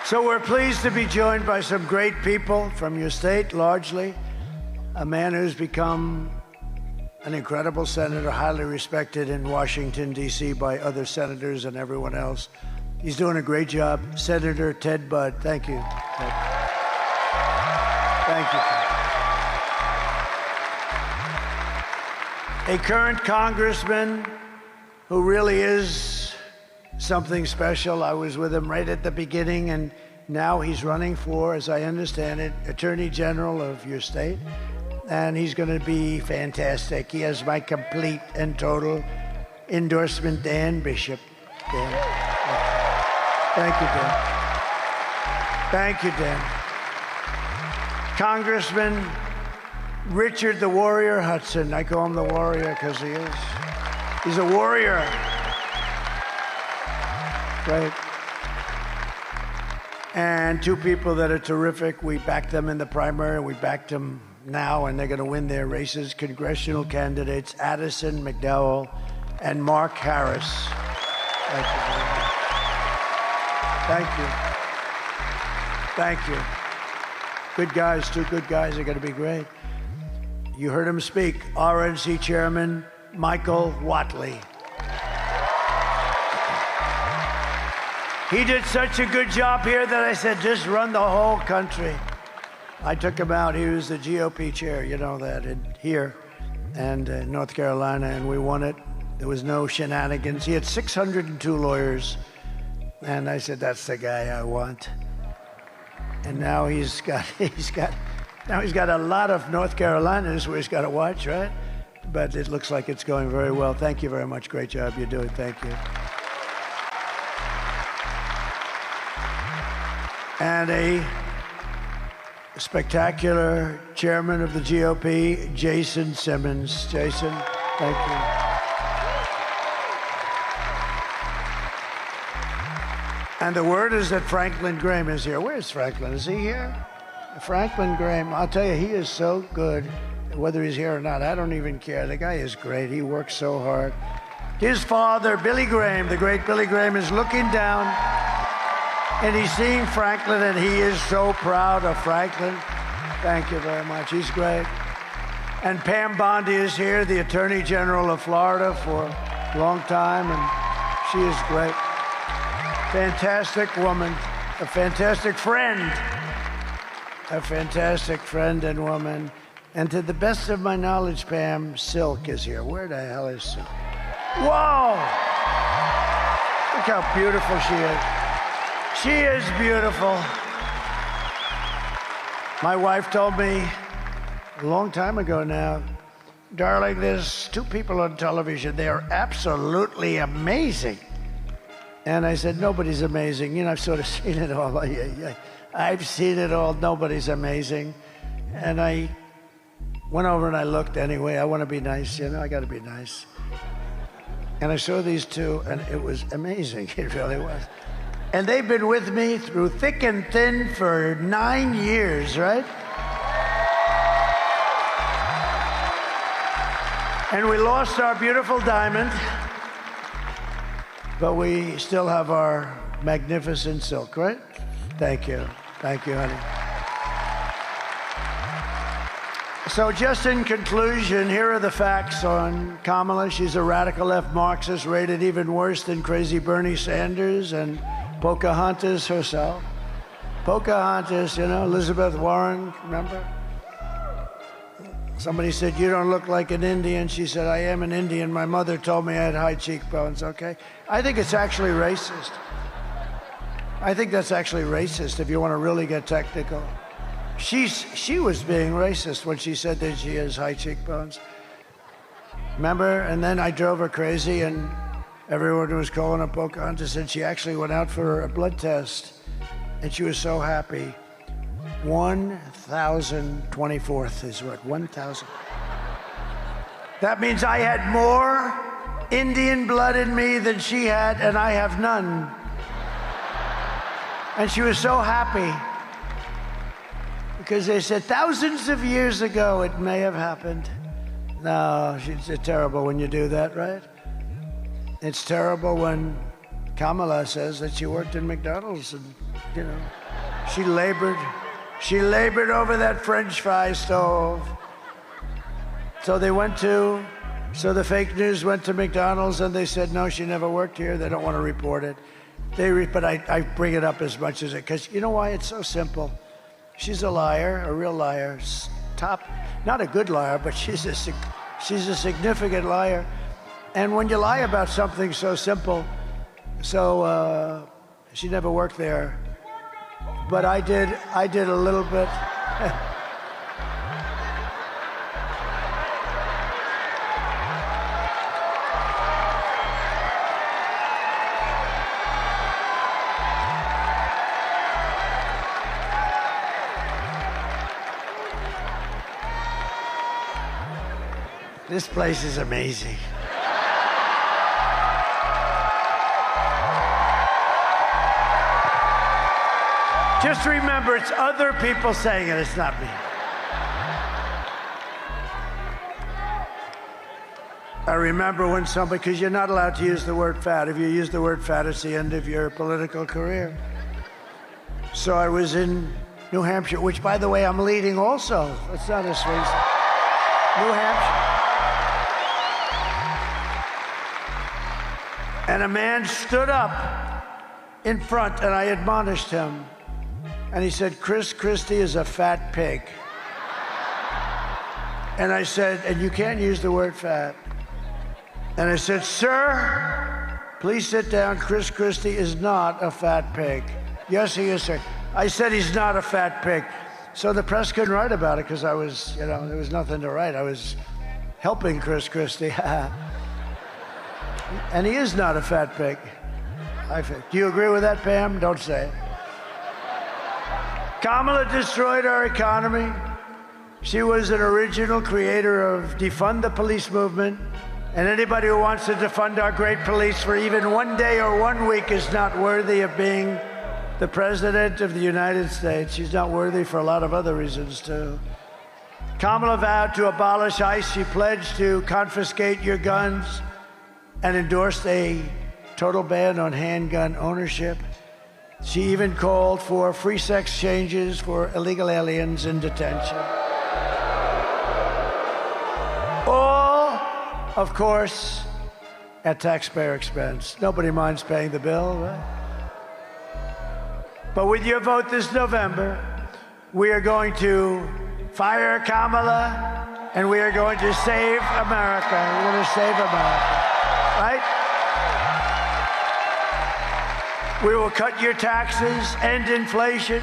So we're pleased to be joined by some great people from your state, largely. A man who's become an incredible senator, highly respected in Washington, D.C. by other senators and everyone else. He's doing a great job. Senator Ted Budd. Thank you. Thank you. A current congressman who really is something special. I was with him right at the beginning, and now he's running for, as I understand it, Attorney General of your state. And he's going to be fantastic. He has my complete and total endorsement, Dan Bishop. Dan. Thank you, Dan. Thank you, Dan. Congressman Richard the Warrior Hudson. I call him the Warrior because he is. He's a warrior. Right. And 2 people that are terrific. We backed them in the primary. We backed them now, and they're going to win their races. Congressional candidates Addison McDowell and Mark Harris. Thank you very much. Thank you. Thank you. Good guys, 2 good guys are going to be great. You heard him speak. RNC Chairman Michael Whatley. He did such a good job here that I said, just run the whole country. I took him out. He was the GOP chair, you know that, here and North Carolina, and we won it. There was no shenanigans. He had 602 lawyers. And I said, that's the guy I want. And now he's got a lot of North Carolinas where he's got to watch, right? But it looks like it's going very well. Thank you very much. Great job you're doing. Thank you. And a spectacular chairman of the GOP, Jason Simmons. Jason, thank you. And the word is that Franklin Graham is here. Where's Franklin? Is he here? Franklin Graham, I'll tell you, he is so good. Whether he's here or not, I don't even care. The guy is great. He works so hard. His father, Billy Graham, the great Billy Graham, is looking down and he's seeing Franklin, and he is so proud of Franklin. Thank you very much. He's great. And Pam Bondi is here, the Attorney General of Florida for a long time, and she is great. Fantastic woman, a fantastic friend, and woman. And to the best of my knowledge, Pam, Silk is here. Where the hell is Silk? Whoa! Look how beautiful she is. She is beautiful. My wife told me a long time ago now, darling, there's two people on television. They are absolutely amazing. And I said, nobody's amazing. You know, I've sort of seen it all. I've seen it all. Nobody's amazing. And I went over and I looked anyway. I want to be nice, you know, I got to be nice. And I saw these two, and it was amazing. It really was. And they've been with me through thick and thin for 9 years, right? And we lost our beautiful diamond, but we still have our magnificent silk, right? Thank you. Thank you, honey. So just in conclusion, here are the facts on Kamala. She's a radical left Marxist, rated even worse than crazy Bernie Sanders and Pocahontas herself. Pocahontas, you know, Elizabeth Warren, remember? Somebody said, you don't look like an Indian. She said, I am an Indian. My mother told me I had high cheekbones, okay? I think it's actually racist. I think that's actually racist if you want to really get technical. She was being racist when she said that she has high cheekbones. Remember? And then I drove her crazy and everyone was calling her Pocahontas, and she actually went out for a blood test and she was so happy. 1,024th is what? 1,000. That means I had more Indian blood in me than she had, and I have none. And she was so happy because they said thousands of years ago it may have happened. No, it's terrible when you do that, right? It's terrible when Kamala says that she worked in McDonald's and, you know, she labored over that French fry stove. So the fake news went to McDonald's and they said, no, she never worked here. They don't want to report it. But I bring it up as much as it, because you know why? It's so simple. She's a liar, a real liar. Not a good liar, but she's a significant liar. And when you lie about something so simple, she never worked there. But I did a little bit. This place is amazing. Just remember, it's other people saying it, it's not me. I remember when somebody, because you're not allowed to use the word fat. If you use the word fat, it's the end of your political career. So I was in New Hampshire, which, by the way, I'm leading also. It's not a Sweden. New Hampshire. And a man stood up in front, and I admonished him. And he said, Chris Christie is a fat pig. And I said, and you can't use the word fat. And I said, sir, please sit down. Chris Christie is not a fat pig. Yes, he is, sir. I said he's not a fat pig. So the press couldn't write about it because I was, you know, there was nothing to write. I was helping Chris Christie. And he is not a fat pig. Do you agree with that, Pam? Don't say it. Kamala destroyed our economy. She was an original creator of defund the police movement. And anybody who wants to defund our great police for even one day or 1 week is not worthy of being the President of the United States. She's not worthy for a lot of other reasons, too. Kamala vowed to abolish ICE. She pledged to confiscate your guns and endorsed a total ban on handgun ownership. She even called for free sex changes for illegal aliens in detention. All, of course, at taxpayer expense. Nobody minds paying the bill, right? But with your vote this November, we are going to fire Kamala and we are going to save America. We're going to save America, right? We will cut your taxes, end inflation,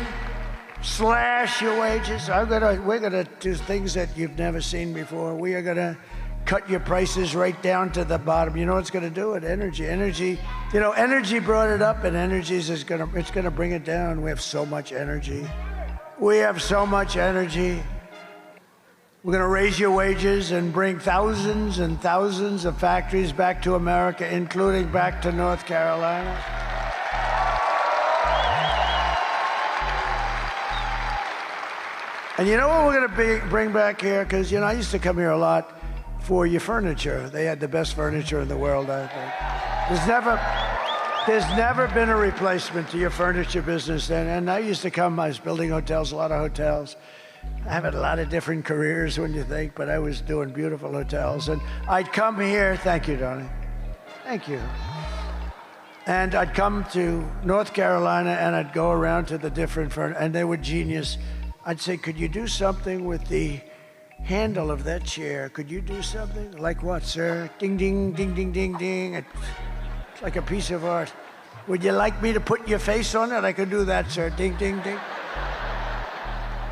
slash your wages. We're gonna do things that you've never seen before. We are gonna cut your prices right down to the bottom. You know what's gonna do it? Energy. Energy brought it up, and it's gonna bring it down. We have so much energy. We're gonna raise your wages and bring thousands and thousands of factories back to America, including back to North Carolina. And you know what we're gonna bring back here? Because, I used to come here a lot for your furniture. They had the best furniture in the world, I think. There's never been a replacement to your furniture business. And I used to come, I was building hotels, a lot of hotels. I have had a lot of different careers when you think, but I was doing beautiful hotels. And I'd come here, thank you, Donnie. Thank you. And I'd come to North Carolina and I'd go around to the different and they were genius. I'd say, could you do something with the handle of that chair? Could you do something? Like what, sir? Ding, ding, ding, ding, ding, ding. It's like a piece of art. Would you like me to put your face on it? I could do that, sir. Ding, ding, ding.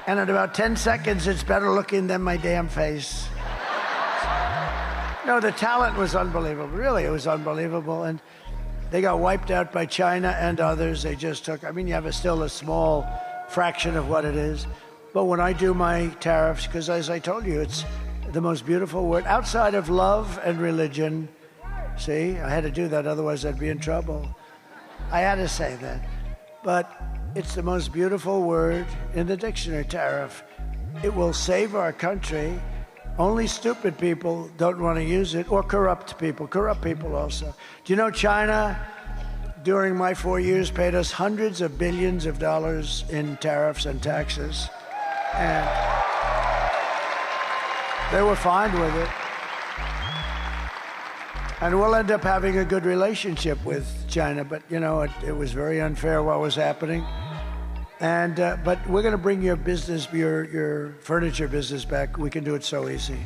And in about 10 seconds, it's better looking than my damn face. No, the talent was unbelievable. Really, it was unbelievable. And they got wiped out by China and others. They just took, you have still a small fraction of what it is. But when I do my tariffs, because as I told you, it's the most beautiful word outside of love and religion. See, I had to do that, otherwise I'd be in trouble. I had to say that. But it's the most beautiful word in the dictionary, tariff. It will save our country. Only stupid people don't want to use it, or corrupt people also. Do you know China, during my 4 years, paid us hundreds of billions of dollars in tariffs and taxes? And they were fine with it. And we'll end up having a good relationship with China, but it was very unfair what was happening. And but we're going to bring your business, your furniture business back. We can do it so easy.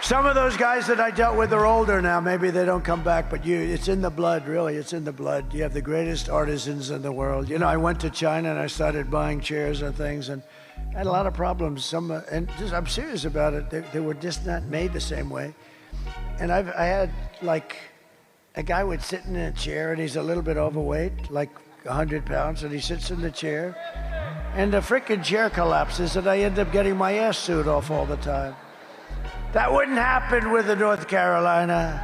Some of those guys that I dealt with are older now. Maybe they don't come back, but it's in the blood, really. It's in the blood. You have the greatest artisans in the world. I went to China and I started buying chairs and things, and I had a lot of problems. I'm serious about it. They were just not made the same way. And I had a guy would sit in a chair and he's a little bit overweight, like 100 pounds, and he sits in the chair, and the frickin' chair collapses, and I end up getting my ass sued off all the time. That wouldn't happen with the North Carolina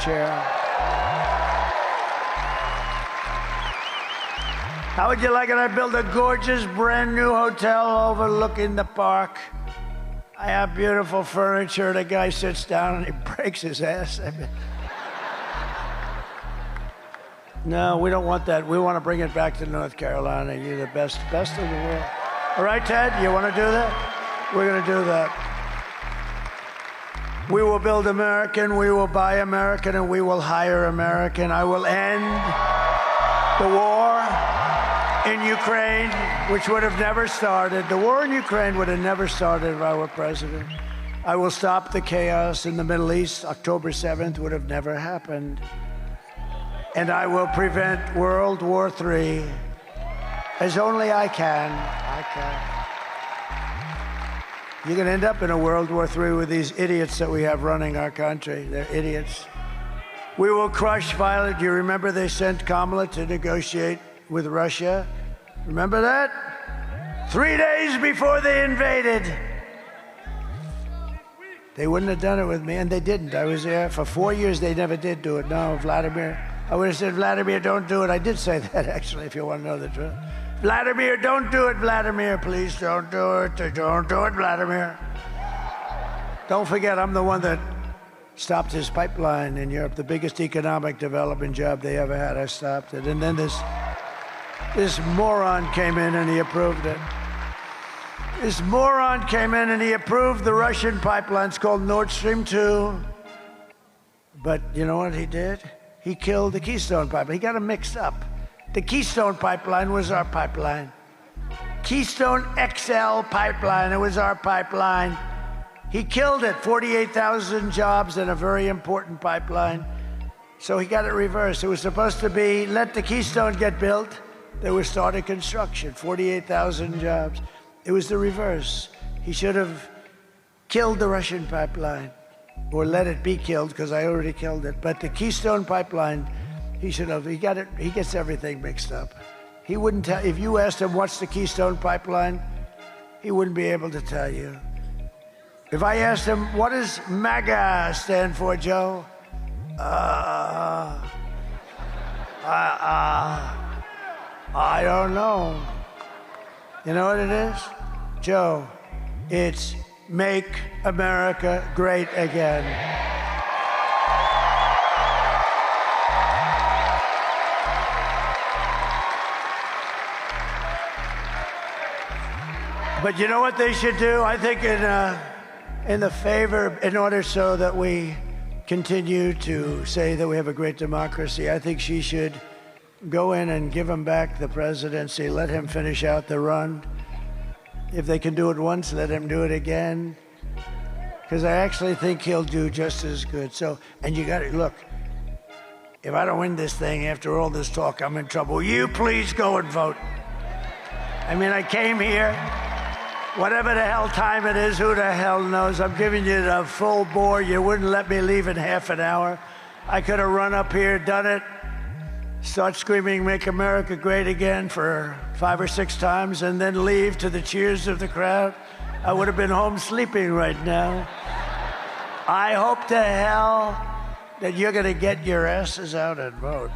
chair. How would you like it? I built a gorgeous brand new hotel overlooking the park. I have beautiful furniture. The guy sits down and he breaks his ass. No, we don't want that. We want to bring it back to North Carolina. You're the best in the world. All right, Ted, you want to do that? We're going to do that. We will build American, we will buy American, and we will hire American. I will end the war in Ukraine, which would have never started. The war in Ukraine would have never started if I were president. I will stop the chaos in the Middle East. October 7th would have never happened. And I will prevent World War III as only I can. You're going to end up in a World War III with these idiots that we have running our country. They're idiots. We will crush violence. Do you remember they sent Kamala to negotiate with Russia? Remember that? 3 days before they invaded. They wouldn't have done it with me, and they didn't. I was there for 4 years. They never did do it. No, Vladimir. I would have said, Vladimir, don't do it. I did say that, actually, if you want to know the truth. Vladimir, don't do it, Vladimir. Please don't do it. Don't do it, Vladimir. Don't forget, I'm the one that stopped his pipeline in Europe, the biggest economic development job they ever had. I stopped it. And then this moron came in and he approved it. This moron came in and he approved the Russian pipeline. It's called Nord Stream 2. But you know what he did? He killed the Keystone pipeline. He got them mixed up. The Keystone pipeline was our pipeline. Keystone XL pipeline, it was our pipeline. He killed it, 48,000 jobs in a very important pipeline. So he got it reversed. It was supposed to be, let the Keystone get built. They were starting construction, 48,000 jobs. It was the reverse. He should have killed the Russian pipeline, or let it be killed, because I already killed it. But the Keystone pipeline, he should have, he gets everything mixed up. He wouldn't tell, if you asked him what's the Keystone pipeline, he wouldn't be able to tell you. If I asked him, what does MAGA stand for, Joe? I don't know. You know what it is? Joe, it's Make America Great Again. But you know what they should do? I think in the favor, in order so that we continue to say that we have a great democracy, I think she should go in and give him back the presidency, let him finish out the run. If they can do it once, let him do it again. Because I actually think he'll do just as good. So, and you got to, look, if I don't win this thing after all this talk, I'm in trouble. Will you please go and vote? I mean, I came here, whatever the hell time it is, who the hell knows? I'm giving you the full bore. You wouldn't let me leave in half an hour. I could have run up here, done it, start screaming, Make America Great Again for 5 or 6 times, and then leave to the cheers of the crowd. I would have been home sleeping right now. I hope to hell that you're going to get your asses out and vote.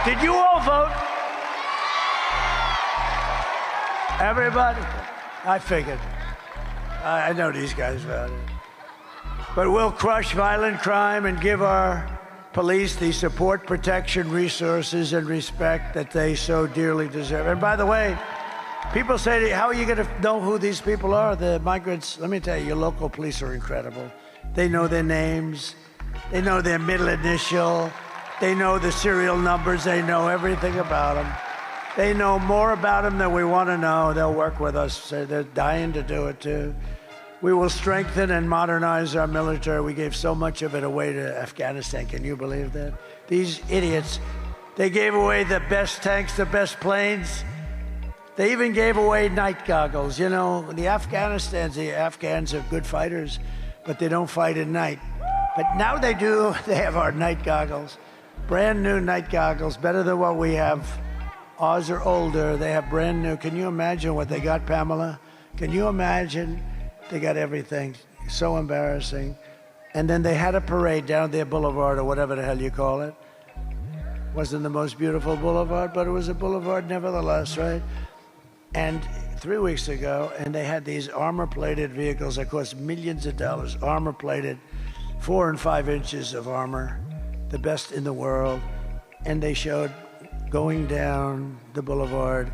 Did you all vote? Everybody? I figured. I know these guys voted. But we'll crush violent crime and give our police the support, protection, resources, and respect that they so dearly deserve. And by the way, people say, how are you going to know who these people are? The migrants. Let me tell you, your local police are incredible. They know their names. They know their middle initial. They know the serial numbers. They know everything about them. They know more about them than we want to know. They'll work with us. They're dying to do it, too. We will strengthen and modernize our military. We gave so much of it away to Afghanistan. Can you believe that? These idiots, they gave away the best tanks, the best planes. They even gave away night goggles. You know, the Afghans are good fighters, but they don't fight at night. But now they do. They have our night goggles. Brand new night goggles, better than what we have. Ours are older. They have brand new. Can you imagine what they got, Pamela? Can you imagine? They got everything. So embarrassing. And then they had a parade down their boulevard, or whatever the hell you call it. Wasn't the most beautiful boulevard, but it was a boulevard nevertheless, right? And 3 weeks ago, and they had these armor-plated vehicles that cost millions of dollars, armor-plated, 4 and 5 inches of armor, the best in the world. And they showed going down the boulevard,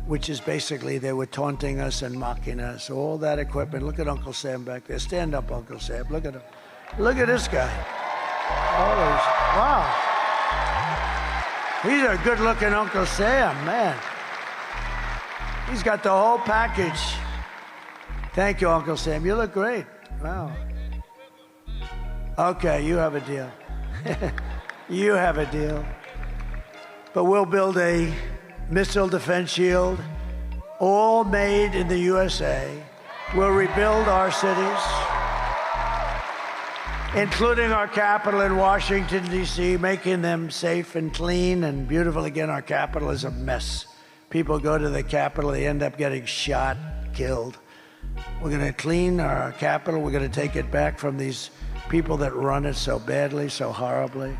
which is basically they were taunting us and mocking us. All that equipment. Look at Uncle Sam back there. Stand up, Uncle Sam. Look at him. Look at this guy. Wow. He's a good-looking Uncle Sam, man. He's got the whole package. Thank you, Uncle Sam. You look great. Wow. Okay, you have a deal. You have a deal. But we'll build a missile defense shield, all made in the USA. We'll rebuild our cities, including our capital in Washington, D.C., making them safe and clean and beautiful again. Our capital is a mess. People go to the capital, they end up getting shot, killed. We're going to clean our capital. We're going to take it back from these people that run it so badly, so horribly.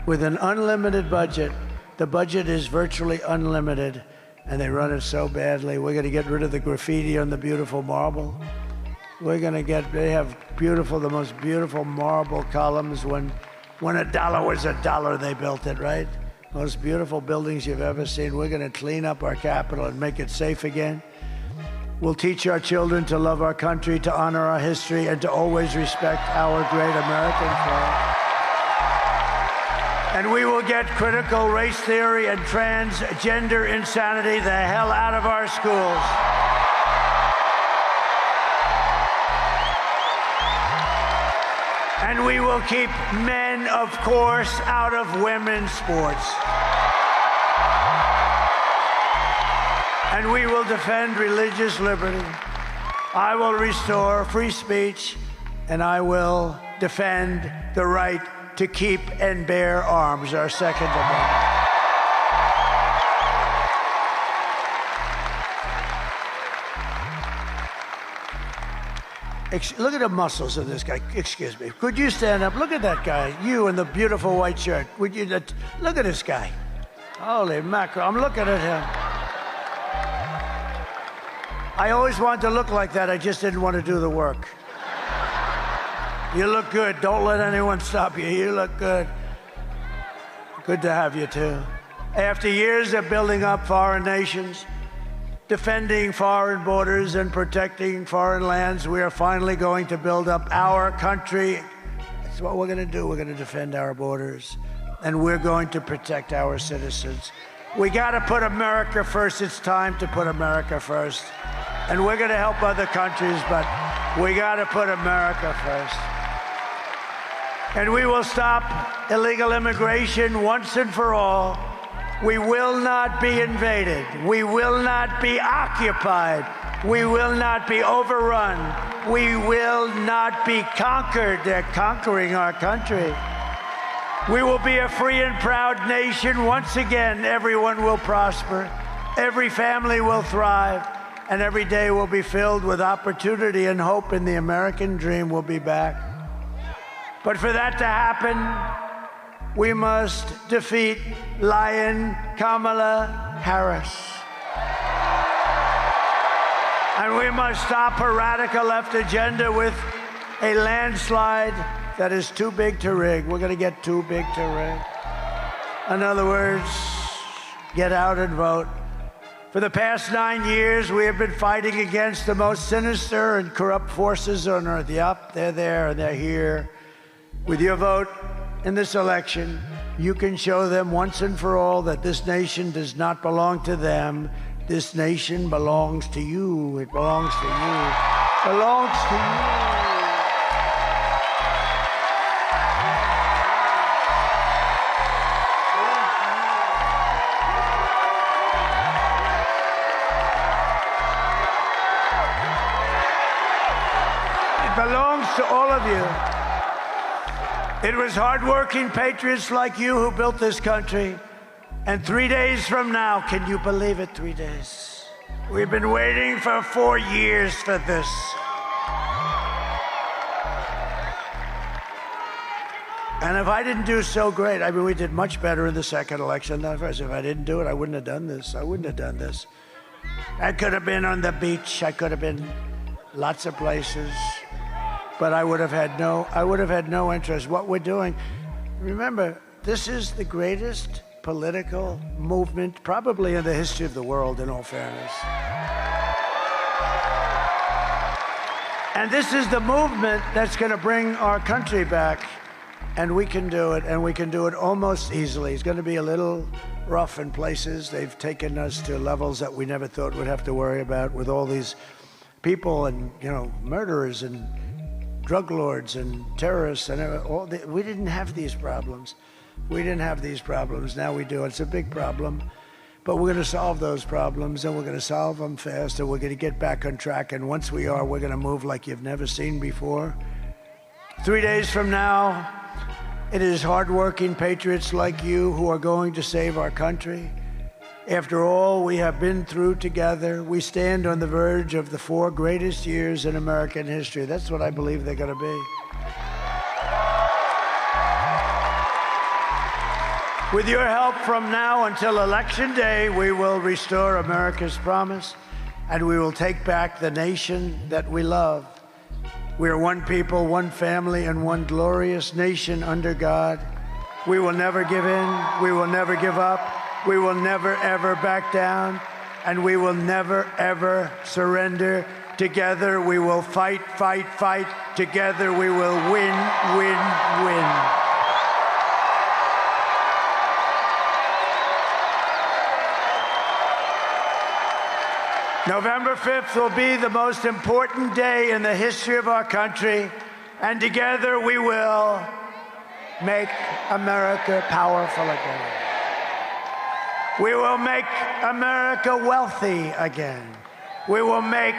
With an unlimited budget, the budget is virtually unlimited, and they run it so badly. We're going to get rid of the graffiti on the beautiful marble. We're going to they have the most beautiful marble columns. When a dollar was a dollar, they built it, right? Most beautiful buildings you've ever seen. We're going to clean up our capital and make it safe again. We'll teach our children to love our country, to honor our history, and to always respect our great American flag. And we will get critical race theory and transgender insanity the hell out of our schools. And we will keep men, of course, out of women's sports. And we will defend religious liberty. I will restore free speech, and I will defend the right to keep and bear arms, our Second Amendment. Look at the muscles of this guy. Excuse me. Could you stand up? Look at that guy. You in the beautiful white shirt. Would you look at this guy? Holy mackerel. I'm looking at him. I always wanted to look like that. I just didn't want to do the work. You look good. Don't let anyone stop you. You look good. Good to have you, too. After years of building up foreign nations, defending foreign borders and protecting foreign lands, we are finally going to build up our country. That's what we're going to do. We're going to defend our borders, and we're going to protect our citizens. We got to put America first. It's time to put America first. And we're going to help other countries, but we got to put America first. And we will stop illegal immigration once and for all. We will not be invaded. We will not be occupied. We will not be overrun. We will not be conquered. They're conquering our country. We will be a free and proud nation. Once again, everyone will prosper. Every family will thrive. And every day will be filled with opportunity and hope, and the American dream will be back. But for that to happen, we must defeat Lion Kamala Harris. And we must stop her radical left agenda with a landslide that is too big to rig. We're going to get too big to rig. In other words, get out and vote. For the past 9 years, we have been fighting against the most sinister and corrupt forces on earth. Yup, they're there and they're here. With your vote in this election, you can show them once and for all that this nation does not belong to them. This nation belongs to you. It belongs to you. It belongs to you. Belongs to all of you. It was hardworking patriots like you who built this country. And 3 days from now, can you believe it, 3 days? We've been waiting for 4 years for this. And if I didn't do so great, I mean, we did much better in the second election than the first. If I didn't do it, I wouldn't have done this. I wouldn't have done this. I could have been on the beach. I could have been lots of places. But I would have had no interest. What we're doing, remember, this is the greatest political movement probably in the history of the world, in all fairness. And this is the movement that's going to bring our country back. And we can do it, and we can do it almost easily. It's going to be a little rough in places. They've taken us to levels that we never thought we'd have to worry about, with all these people and, murderers and drug lords and terrorists and all. We didn't have these problems. We didn't have these problems. Now we do. It's a big problem. But we're going to solve those problems, and we're going to solve them fast, and we're going to get back on track. And once we are, we're going to move like you've never seen before. 3 days from now, it is hardworking patriots like you who are going to save our country. After all we have been through together, we stand on the verge of the 4 greatest years in American history. That's what I believe they're going to be. With your help from now until Election Day, we will restore America's promise, and we will take back the nation that we love. We are one people, one family, and one glorious nation under God. We will never give in. We will never give up. We will never, ever back down, and we will never, ever surrender. Together we will fight, fight, fight. Together we will win, win, win. November 5th will be the most important day in the history of our country, And together we will make America powerful again. We will make America wealthy again. We will make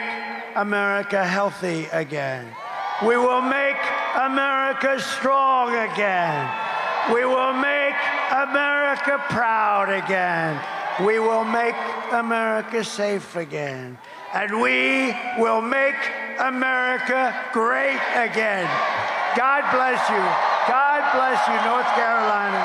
America healthy again. We will make America strong again. We will make America proud again. We will make America safe again. And we will make America great again. God bless you. God bless you, North Carolina.